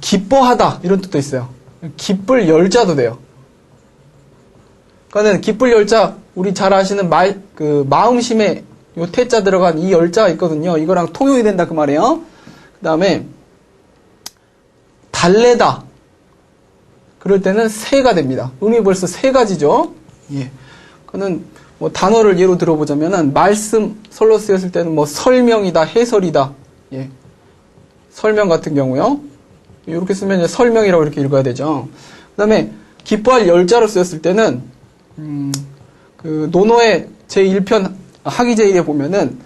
기뻐하다 이런 뜻도 있어요. 기쁠 열자도 돼요. 그러니까는 기쁠 열자 우리 잘 아시는 마음심에 요 태자 들어간 이 열자가 있거든요. 이거랑 통용이 된다 그 말이에요. 그다음에 달래다. 그럴 때는 세가 됩니다. 음이 벌써 세 가지죠. 예. 그는 뭐 단어를 예로 들어보자면은 말씀 설로 쓰였을 때는 뭐 설명이다, 해설이다. 예. 설명 같은 경우요. 이렇게 쓰면 이제 설명이라고 이렇게 읽어야 되죠. 그다음에 기뻐할 열자로 쓰였을 때는 그 논어의 제1편 학위 제1에 보면은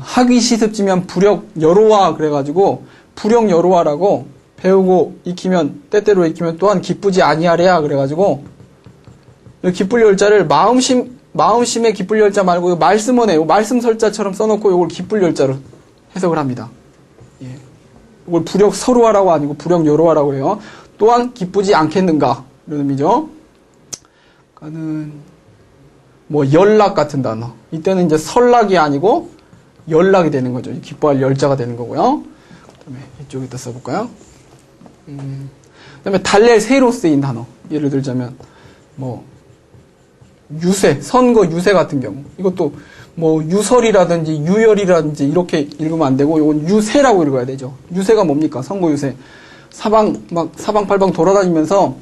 학위 시습지면 불역 여로와 그래가지고 불역 여로와라고 배우고 익히면 때때로 익히면 또한 기쁘지 아니하랴 그래가지고 기쁠 열자를 마음심의 기쁠 열자 말고 말씀원에 말씀 설자처럼 써놓고 이걸 기쁠 열자로 해석을 합니다. 예. 이걸 불역 서로하라고 아니고 불역 여로하라고 해요. 또한 기쁘지 않겠는가 이런 의미죠. 그러니까는 뭐 연락 같은 단어. 이때는 이제 설락이 아니고 연락이 되는 거죠. 기뻐할 열자가 되는 거고요. 그다음에 이쪽에다 써볼까요? 그다음에 달랠 새로 쓰인 단어. 예를 들자면 뭐 유세, 선거 유세 같은 경우. 이것도 뭐 유설이라든지 유열이라든지 이렇게 읽으면 안 되고 이건 유세라고 읽어야 되죠. 유세가 뭡니까? 선거 유세. 사방팔방 돌아다니면서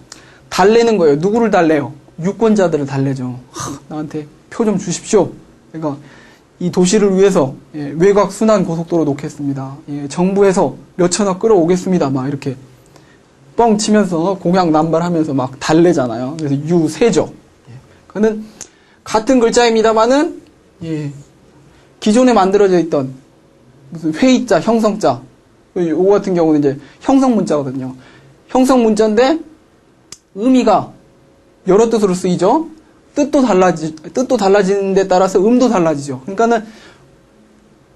달래는 거예요. 누구를 달래요? 유권자들을 달래죠. 나한테 표 좀 주십시오. 그러니까 이 도시를 위해서 외곽 순환 고속도로 놓겠습니다. 정부에서 몇천억 끌어오겠습니다. 막 이렇게 뻥 치면서 공약 남발하면서 막 달래잖아요. 그래서 유세죠. 그는 같은 글자입니다만은 기존에 만들어져 있던 무슨 회의자, 형성자, 요거 같은 경우는 이제 형성문자거든요. 형성문자인데 의미가 여러 뜻으로 쓰이죠. 뜻도 달라지는 데 따라서 음도 달라지죠. 그러니까는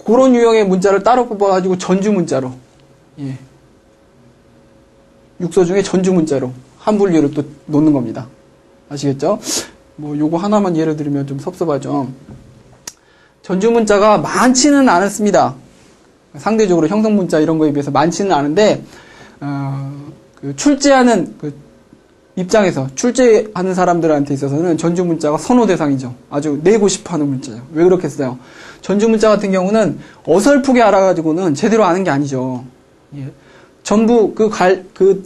그런 유형의 문자를 따로 뽑아가지고 전주문자로, 육서 중에 전주문자로 한 분류를 또 놓는 겁니다. 아시겠죠? 뭐 요거 하나만 예를 들면 좀 섭섭하죠. 전주문자가 많지는 않습니다. 상대적으로 형성문자 이런 거에 비해서 많지는 않은데 그 출제하는 그 입장에서 출제하는 사람들한테 있어서는 전주문자가 선호 대상이죠. 아주 내고 싶어하는 문자죠. 왜 그렇겠어요? 전주문자 같은 경우는 어설프게 알아가지고는 제대로 아는 게 아니죠. 전부 그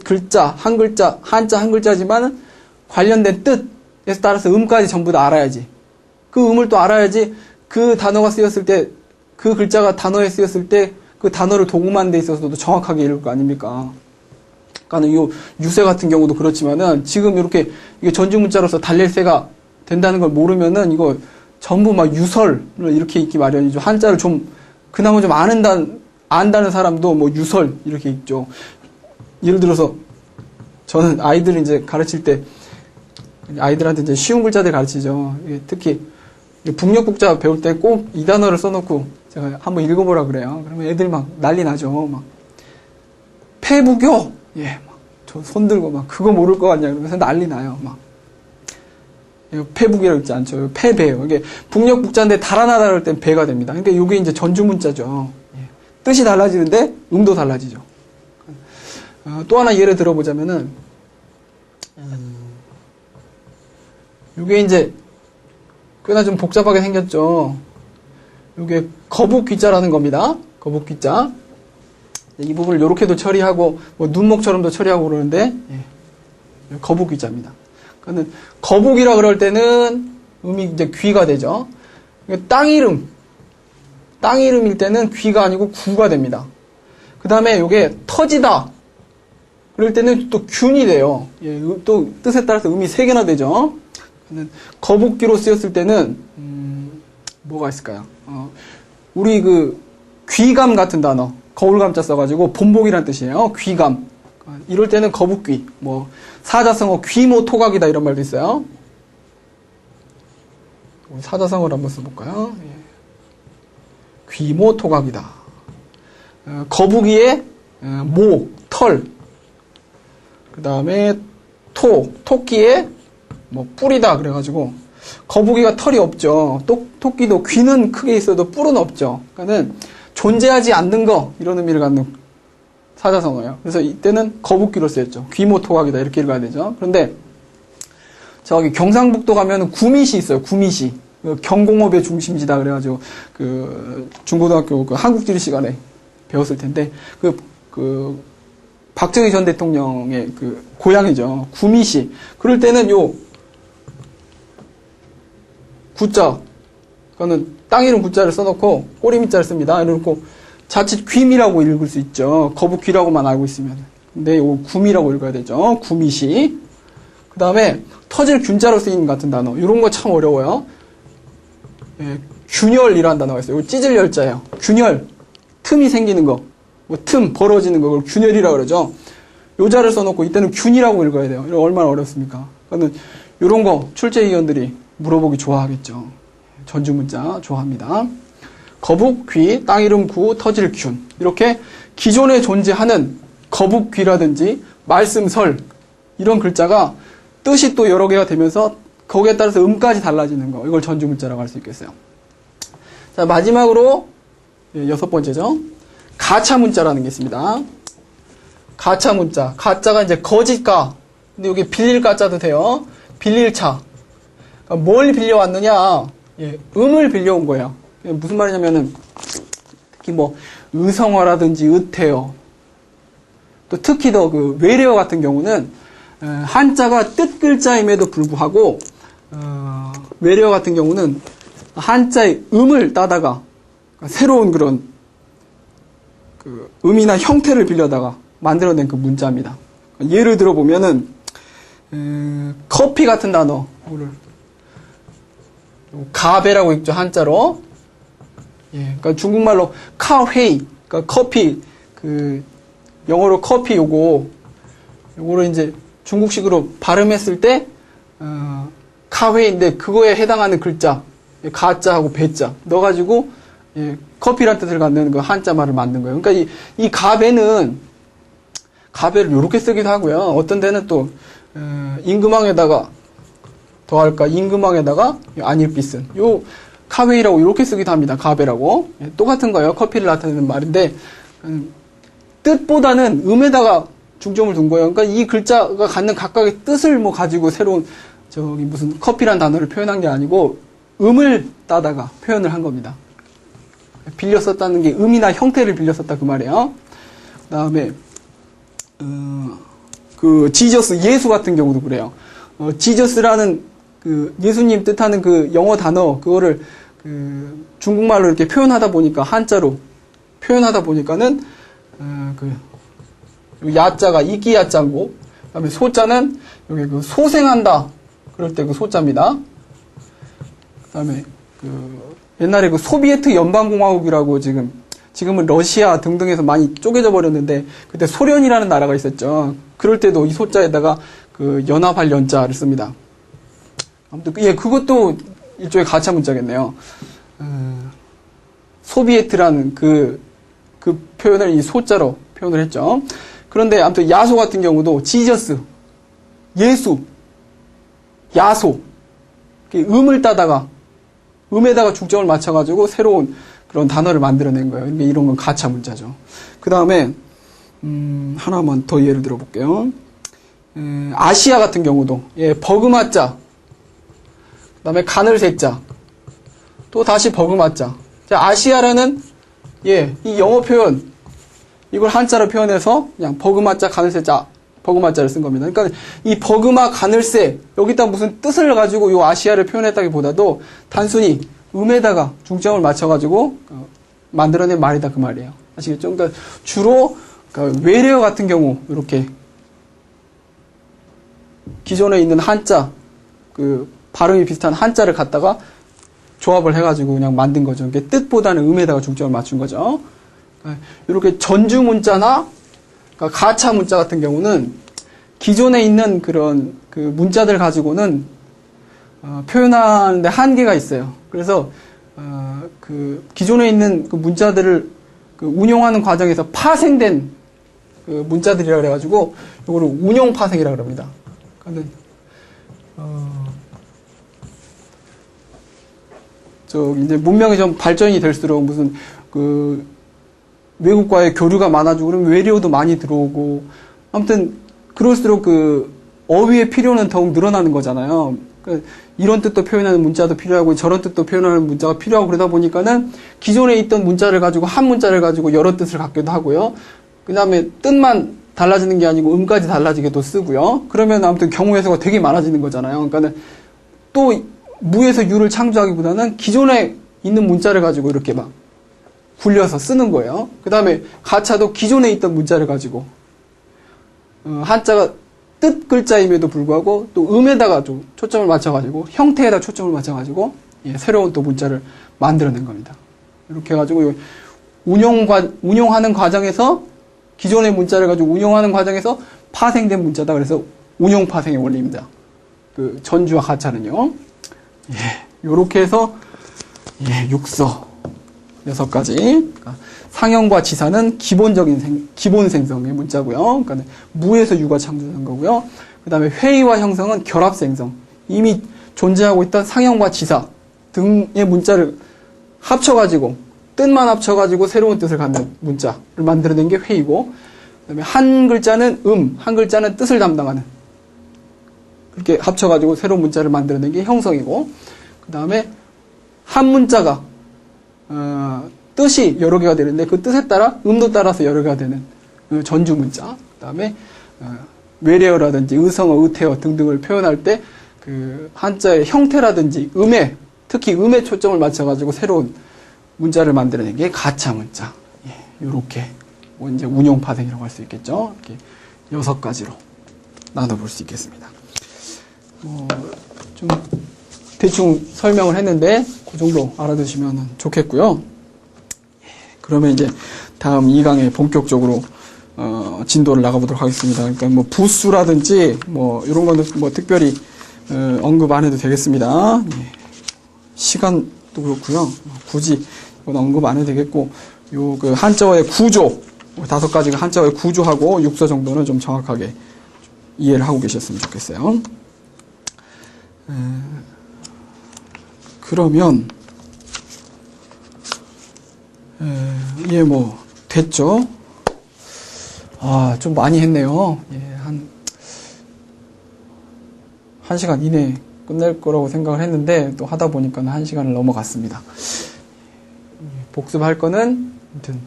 글자 한 글자 한자 한 글자지만 관련된 뜻에 따라서 음까지 전부 다 알아야지. 그 음을 또 알아야지 그 단어가 쓰였을 때 그 글자가 단어에 쓰였을 때 그 단어를 도금하는 데 있어서도 정확하게 읽을 거 아닙니까? 그러니까 요 유세 같은 경우도 그렇지만은 지금 이렇게 이게 전주문자로서 달랠새가 된다는 걸 모르면은 이거 전부 막 유설을 이렇게 읽기 마련이죠. 한자를 좀 그나마 좀 안다는 사람도 뭐 유설 이렇게 읽죠. 예를 들어서 저는 아이들을 이제 가르칠 때 아이들한테 이제 쉬운 글자들 가르치죠. 특히 북녘북자 배울 때 꼭 이 단어를 써놓고 제가 한번 읽어보라 그래요. 그러면 애들 막 난리 나죠. 막 폐부교, 예, 막 저 손 들고 막 그거 모를 것 같냐 그러면서 난리 나요. 막 폐북이라고 있지 않죠. 폐배요. 이게 북녘북자인데 달아나다 그럴 땐 배가 됩니다. 그러니까 이게 이제 전주문자죠. 예. 뜻이 달라지는데 음도 달라지죠. 또 하나 예를 들어보자면은 이게 이제 꽤나 좀 복잡하게 생겼죠. 이게 거북귀자라는 겁니다. 거북귀자. 이 부분을 이렇게도 처리하고 뭐 눈목처럼도 처리하고 그러는데 예. 거북귀자입니다. 그러니까 거북이라 그럴 때는 음이 이제 귀가 되죠. 땅 이름일 때는 귀가 아니고 구가 됩니다. 그 다음에 이게 터지다 그럴 때는 또 균이 돼요. 예, 또 뜻에 따라서 음이 3개나 되죠. 거북귀로 쓰였을 때는 뭐가 있을까요? 우리 그 귀감 같은 단어 거울감자 써가지고 본복이란 뜻이에요. 귀감. 이럴 때는 거북귀, 뭐 사자성어 귀모토각이다 이런 말도 있어요. 사자성어를 한번 써볼까요? 예. 귀모토각이다. 거북이의 모, 털. 그 다음에 토끼의 뭐 뿔이다 그래가지고 거북이가 털이 없죠. 토끼도 귀는 크게 있어도 뿔은 없죠. 그러니까는 존재하지 않는 거 이런 의미를 갖는 사자성어예요. 그래서 이때는 거북귀로 쓰였죠. 귀모토각이다 이렇게 읽어야 되죠. 그런데 저기 경상북도 가면은 구미시 있어요. 구미시 경공업의 중심지다 그래가지고 그 중고등학교 그 한국지리 시간에 배웠을 텐데 그 박정희 전 대통령의 그 고향이죠. 구미시. 그럴 때는 요 구자, 그거는 땅 이름 구자를 써놓고 꼬리미자를 씁니다. 이러고 자칫 귀미라고 읽을 수 있죠. 거북귀라고만 알고 있으면. 근데 요 구미라고 읽어야 되죠. 구미시. 그 다음에 터질 균자로 쓰이는 같은 단어. 이런 거 참 어려워요. 예, 균열이라는 단어가 있어요. 이거 찢을 열자예요. 균열. 틈이 생기는 거. 뭐 틈 벌어지는 거. 그걸 균열이라고 그러죠. 요자를 써놓고 이때는 균이라고 읽어야 돼요. 이거 얼마나 어렵습니까? 그러니까 이런 거 출제위원들이 물어보기 좋아하겠죠. 전주문자 좋아합니다. 거북, 귀, 땅 이름, 구, 터질, 균. 이렇게 기존에 존재하는 거북, 귀라든지 말씀, 설 이런 글자가 뜻이 또 여러 개가 되면서 거기에 따라서 음까지 달라지는 거. 이걸 전주문자라고 할 수 있겠어요. 자, 마지막으로 6번째죠. 가차문자라는 게 있습니다. 가차문자. 가짜가 이제 거짓가. 근데 여기 빌릴 가짜도 돼요. 빌릴차. 그러니까 뭘 빌려왔느냐? 예, 음을 빌려온 거예요. 무슨 말이냐면은 특히 뭐 의성어라든지 의태어 또 특히 더 그 외래어 같은 경우는 한자가 뜻 글자임에도 불구하고 외래어 같은 경우는 한자의 음을 따다가 새로운 그런 그 음이나 형태를 빌려다가 만들어낸 그 문자입니다. 예를 들어 보면은 커피 같은 단어를 가베라고 읽죠, 한자로. 예, 그러니까 중국말로 카회이, 그러니까 커피, 그 영어로 커피 요거를 이제 중국식으로 발음했을 때 카회인데 그거에 해당하는 글자 가자하고 배자 넣어가지고 예, 커피란 뜻을 갖는 그 한자 말을 만든 거예요. 그러니까 이 가베는 가베를 이렇게 쓰기도 하고요. 어떤 데는 또 임금왕에다가 더할까 임금왕에다가 안일빛은 요 카웨이라고 이렇게 쓰기도 합니다. 가베라고. 예, 똑같은 거예요. 커피를 나타내는 말인데 뜻보다는 음에다가 중점을 둔 거예요. 그러니까 이 글자가 갖는 각각의 뜻을 뭐 가지고 새로운 저기 무슨 커피란 단어를 표현한 게 아니고 음을 따다가 표현을 한 겁니다. 빌려 썼다는 게 음이나 형태를 빌려 썼다 그 말이에요. 그다음에 그 지저스 예수 같은 경우도 그래요. 지저스라는 그 예수님 뜻하는 그 영어 단어 그거를 그 중국말로 이렇게 표현하다 보니까 한자로 표현하다 보니까는 그 야자가 이기 야자고 그다음에 소자는 여기 그 소생한다 그럴 때 그 소자입니다. 그다음에 그 옛날에 그 소비에트 연방공화국이라고 지금은 러시아 등등에서 많이 쪼개져 버렸는데 그때 소련이라는 나라가 있었죠. 그럴 때도 이 소자에다가 그 연합할 연자를 씁니다. 아무튼 예 그것도 일종의 가짜 문자겠네요. 소비에트라는 그 표현을 이 소자로 표현을 했죠. 그런데 아무튼 야소 같은 경우도 지저스, 예수, 야소, 음을 따다가 음에다가 중점을 맞춰가지고 새로운 그런 단어를 만들어낸 거예요. 이런 건 가짜 문자죠. 그 다음에 하나만 더 예를 들어볼게요. 아시아 같은 경우도 버그마자, 그 다음에 가늘새자, 또 다시 버그마자. 아시아라는 이 영어 표현 이걸 한자로 표현해서 그냥 버그마자, 가늘새자, 버그마자를 쓴 겁니다. 그러니까 이 버그마, 가늘새 여기다 무슨 뜻을 가지고 이 아시아를 표현했다기보다도 단순히 음에다가 중점을 맞춰가지고 만들어낸 말이다 그 말이에요. 아시겠죠? 그러니까 주로 외래어 같은 경우 이렇게 기존에 있는 한자 발음이 비슷한 한자를 갖다가 조합을 해가지고 그냥 만든 거죠. 그러니까 뜻보다는 음에다가 중점을 맞춘 거죠. 이렇게 전주 문자나 가차 문자 같은 경우는 기존에 있는 그런 문자들 가지고는 표현하는데 한계가 있어요. 그래서 기존에 있는 문자들을 운용하는 과정에서 파생된 문자들이라 그래가지고 이거를 운용 파생이라 그럽니다. 그러니까 이제 문명이 좀 발전이 될수록 무슨 외국과의 교류가 많아지고 그러면 외래어도 많이 들어오고 아무튼 그럴수록 어휘의 필요는 더욱 늘어나는 거잖아요. 그러니까 이런 뜻도 표현하는 문자도 필요하고 저런 뜻도 표현하는 문자가 필요하고 그러다 보니까는 기존에 있던 문자를 가지고 한 문자를 가지고 여러 뜻을 갖기도 하고요. 그 다음에 뜻만 달라지는 게 아니고 음까지 달라지게도 쓰고요. 그러면 아무튼 경우 해석가 되게 많아지는 거잖아요. 그러니까 또 무에서 유를 창조하기보다는 기존에 있는 문자를 가지고 이렇게 막 굴려서 쓰는 거예요. 그 다음에 가차도 기존에 있던 문자를 가지고 한자가 뜻 글자임에도 불구하고 또 음에다가 좀 초점을 맞춰가지고 형태에다 초점을 맞춰가지고 새로운 또 문자를 만들어낸 겁니다. 이렇게 해가지고 운용하는 과정에서 기존의 문자를 가지고 운용하는 과정에서 파생된 문자다. 그래서 운용 파생의 원리입니다. 전주와 가차는요. 요렇게 해서 육서 6가지. 상형과 지사는 기본 생성의 문자고요. 그러니까 무에서 유가 창조된 거고요. 그 다음에 회의와 형성은 결합 생성. 이미 존재하고 있던 상형과 지사 등의 문자를 합쳐가지고 뜻만 합쳐가지고 새로운 뜻을 갖는 문자를 만들어낸 게 회의고, 그 다음에 한 글자는 한 글자는 뜻을 담당하는 그렇게 합쳐가지고 새로운 문자를 만들어낸 게 형성이고, 그 다음에 한 문자가 뜻이 여러 개가 되는데 그 뜻에 따라 음도 따라서 여러 개가 되는 전주 문자. 그 다음에 외래어라든지 의성어, 의태어 등등을 표현할 때 한자의 형태라든지 특히 음에 초점을 맞춰가지고 새로운 문자를 만들어낸 게 가차 문자. 요렇게 이제 운용 파생이라고 할 수 있겠죠. 이렇게 6가지로 나눠볼 수 있겠습니다. 좀 대충 설명을 했는데 그 정도 알아두시면 좋겠고요. 그러면 이제 다음 2강에 본격적으로 진도를 나가보도록 하겠습니다. 그러니까 부수라든지 이런 거는 특별히 언급 안 해도 되겠습니다. 시간도 그렇고요. 굳이 이건 언급 안 해도 되겠고, 한자어의 구조 5가지가 한자어의 구조하고 육서 정도는 좀 정확하게 이해를 하고 계셨으면 좋겠어요. 그러면 됐죠? 좀 많이 했네요. 한 시간 이내에 끝낼 거라고 생각을 했는데 또 하다 보니까 1시간을 넘어갔습니다. 복습할 거는 아무튼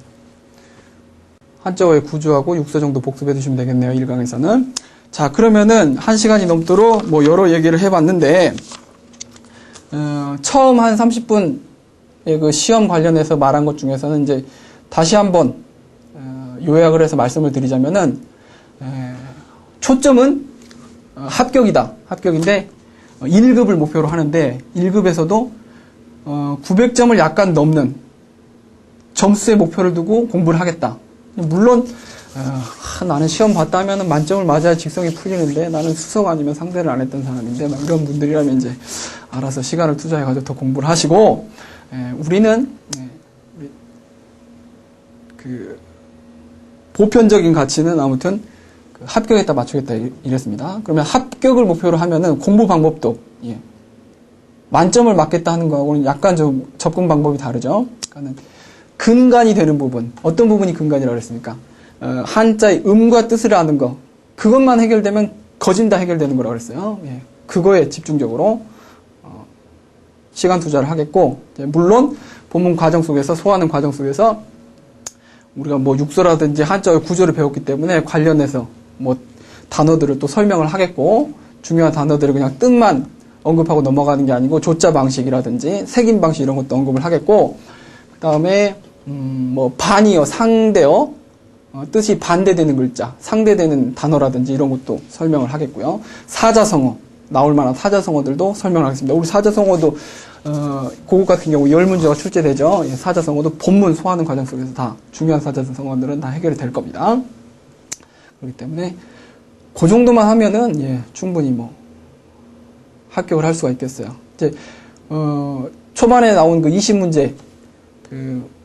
한자어의 구조하고 육서 정도 복습해 두시면 되겠네요. 1강에서는. 자, 그러면은 1시간이 넘도록 여러 얘기를 해봤는데 처음 한 30분의 그 시험 관련해서 말한 것 중에서는 이제 다시 한번 요약을 해서 말씀을 드리자면은 초점은 합격이다. 합격인데 1급을 목표로 하는데 1급에서도 900점을 약간 넘는 점수의 목표를 두고 공부를 하겠다. 물론 나는 시험 봤다 하면 만점을 맞아야 직성이 풀리는데 나는 수석 아니면 상대를 안 했던 사람인데 이런 분들이라면 이제 알아서 시간을 투자해가지고 더 공부를 하시고, 우리는 그 보편적인 가치는 아무튼 그 합격했다 맞추겠다 이랬습니다. 그러면 합격을 목표로 하면은 공부 방법도 만점을 맞겠다 하는 거하고는 약간 좀 접근 방법이 다르죠. 그러니까는 근간이 되는 부분, 어떤 부분이 근간이라고 그랬습니까? 한자의 음과 뜻을 아는 거, 그것만 해결되면 거진 다 해결되는 거라고 그랬어요. 그거에 집중적으로 시간 투자를 하겠고, 물론 본문 과정 속에서, 소화하는 과정 속에서 우리가 뭐 육서라든지 한자의 구조를 배웠기 때문에 관련해서 뭐 단어들을 또 설명을 하겠고, 중요한 단어들을 그냥 뜻만 언급하고 넘어가는 게 아니고 조자 방식이라든지 색임 방식 이런 것도 언급을 하겠고, 그 다음에 뭐 반이어, 상대어, 뜻이 반대되는 글자, 상대되는 단어라든지 이런 것도 설명을 하겠고요. 사자성어, 나올 만한 사자성어들도 설명을 하겠습니다. 우리 사자성어도 고급 같은 경우 10문제가 출제되죠. 사자성어도 본문 소화하는 과정 속에서 다 중요한 사자성어들은 다 해결이 될 겁니다. 그렇기 때문에 그 정도만 하면은 충분히 뭐 합격을 할 수가 있겠어요. 이제 초반에 나온 그 20문제 그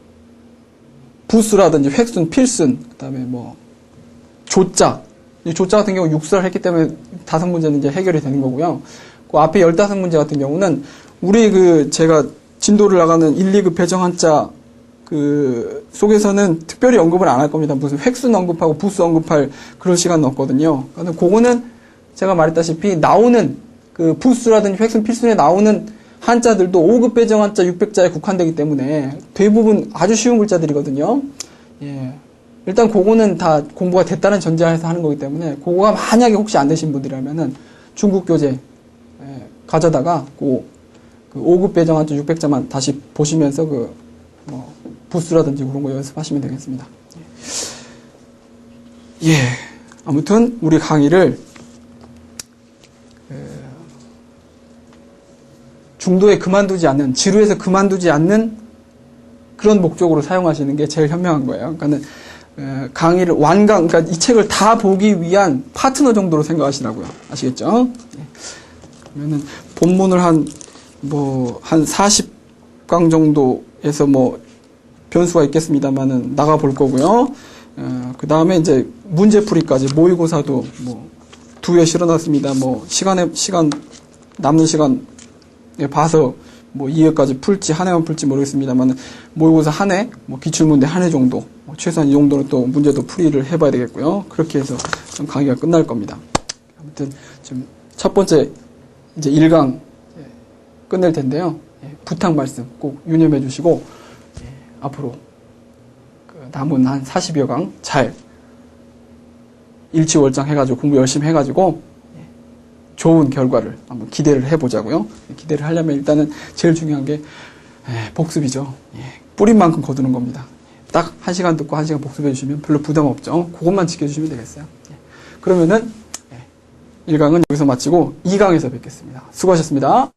부수라든지 획순, 필순, 그 다음에 뭐 조자, 조자 같은 경우 육설을 했기 때문에 5문제는 이제 해결이 되는 거고요. 그 앞에 15문제 같은 경우는 우리 그 제가 진도를 나가는 1, 2급 배정 한자 그 속에서는 특별히 언급을 안 할 겁니다. 무슨 획순 언급하고 부수 언급할 그럴 시간은 없거든요. 그러니까 그거는 제가 말했다시피 나오는 그 부수라든지 획순, 필순에 나오는 한자들도 5급 배정 한자 600자에 국한되기 때문에 대부분 아주 쉬운 글자들이거든요. 일단 그거는 다 공부가 됐다는 전제하에서 하는 거기 때문에 그거가 만약에 혹시 안 되신 분들이라면은 중국 교재 가져다가 그 5급 배정 한자 600자만 다시 보시면서 뭐 부수라든지 그런 거 연습하시면 되겠습니다. 아무튼 우리 강의를 중도에 그만두지 않는, 지루해서 그만두지 않는 그런 목적으로 사용하시는 게 제일 현명한 거예요. 그러니까는 강의를 그러니까 이 책을 다 보기 위한 파트너 정도로 생각하시라고요. 아시겠죠? 그러면은 본문을 한 40강 정도에서 뭐 변수가 있겠습니다만은 나가 볼 거고요. 그 다음에 이제 문제풀이까지 모의고사도 뭐 2회 실어놨습니다. 뭐 남는 시간 봐서 뭐 2회까지 풀지 한 해만 풀지 모르겠습니다만 모의고사 한 해, 뭐 기출문제 한 해 정도, 최소한 이 정도는 또 문제도 풀이를 해봐야 되겠고요. 그렇게 해서 좀 강의가 끝날 겁니다. 아무튼 지금 첫 번째 이제 1강 끝낼 텐데요. 부탁 말씀 꼭 유념해 주시고 앞으로 남은 한 40여 강 잘 일치월장 해가지고 공부 열심히 해가지고 좋은 결과를 한번 기대를 해보자고요. 기대를 하려면 일단은 제일 중요한 게 복습이죠. 뿌린 만큼 거두는 겁니다. 딱 1시간 듣고 1시간 복습해 주시면 별로 부담 없죠. 그것만 지켜주시면 되겠어요. 그러면은 1강은 여기서 마치고 2강에서 뵙겠습니다. 수고하셨습니다.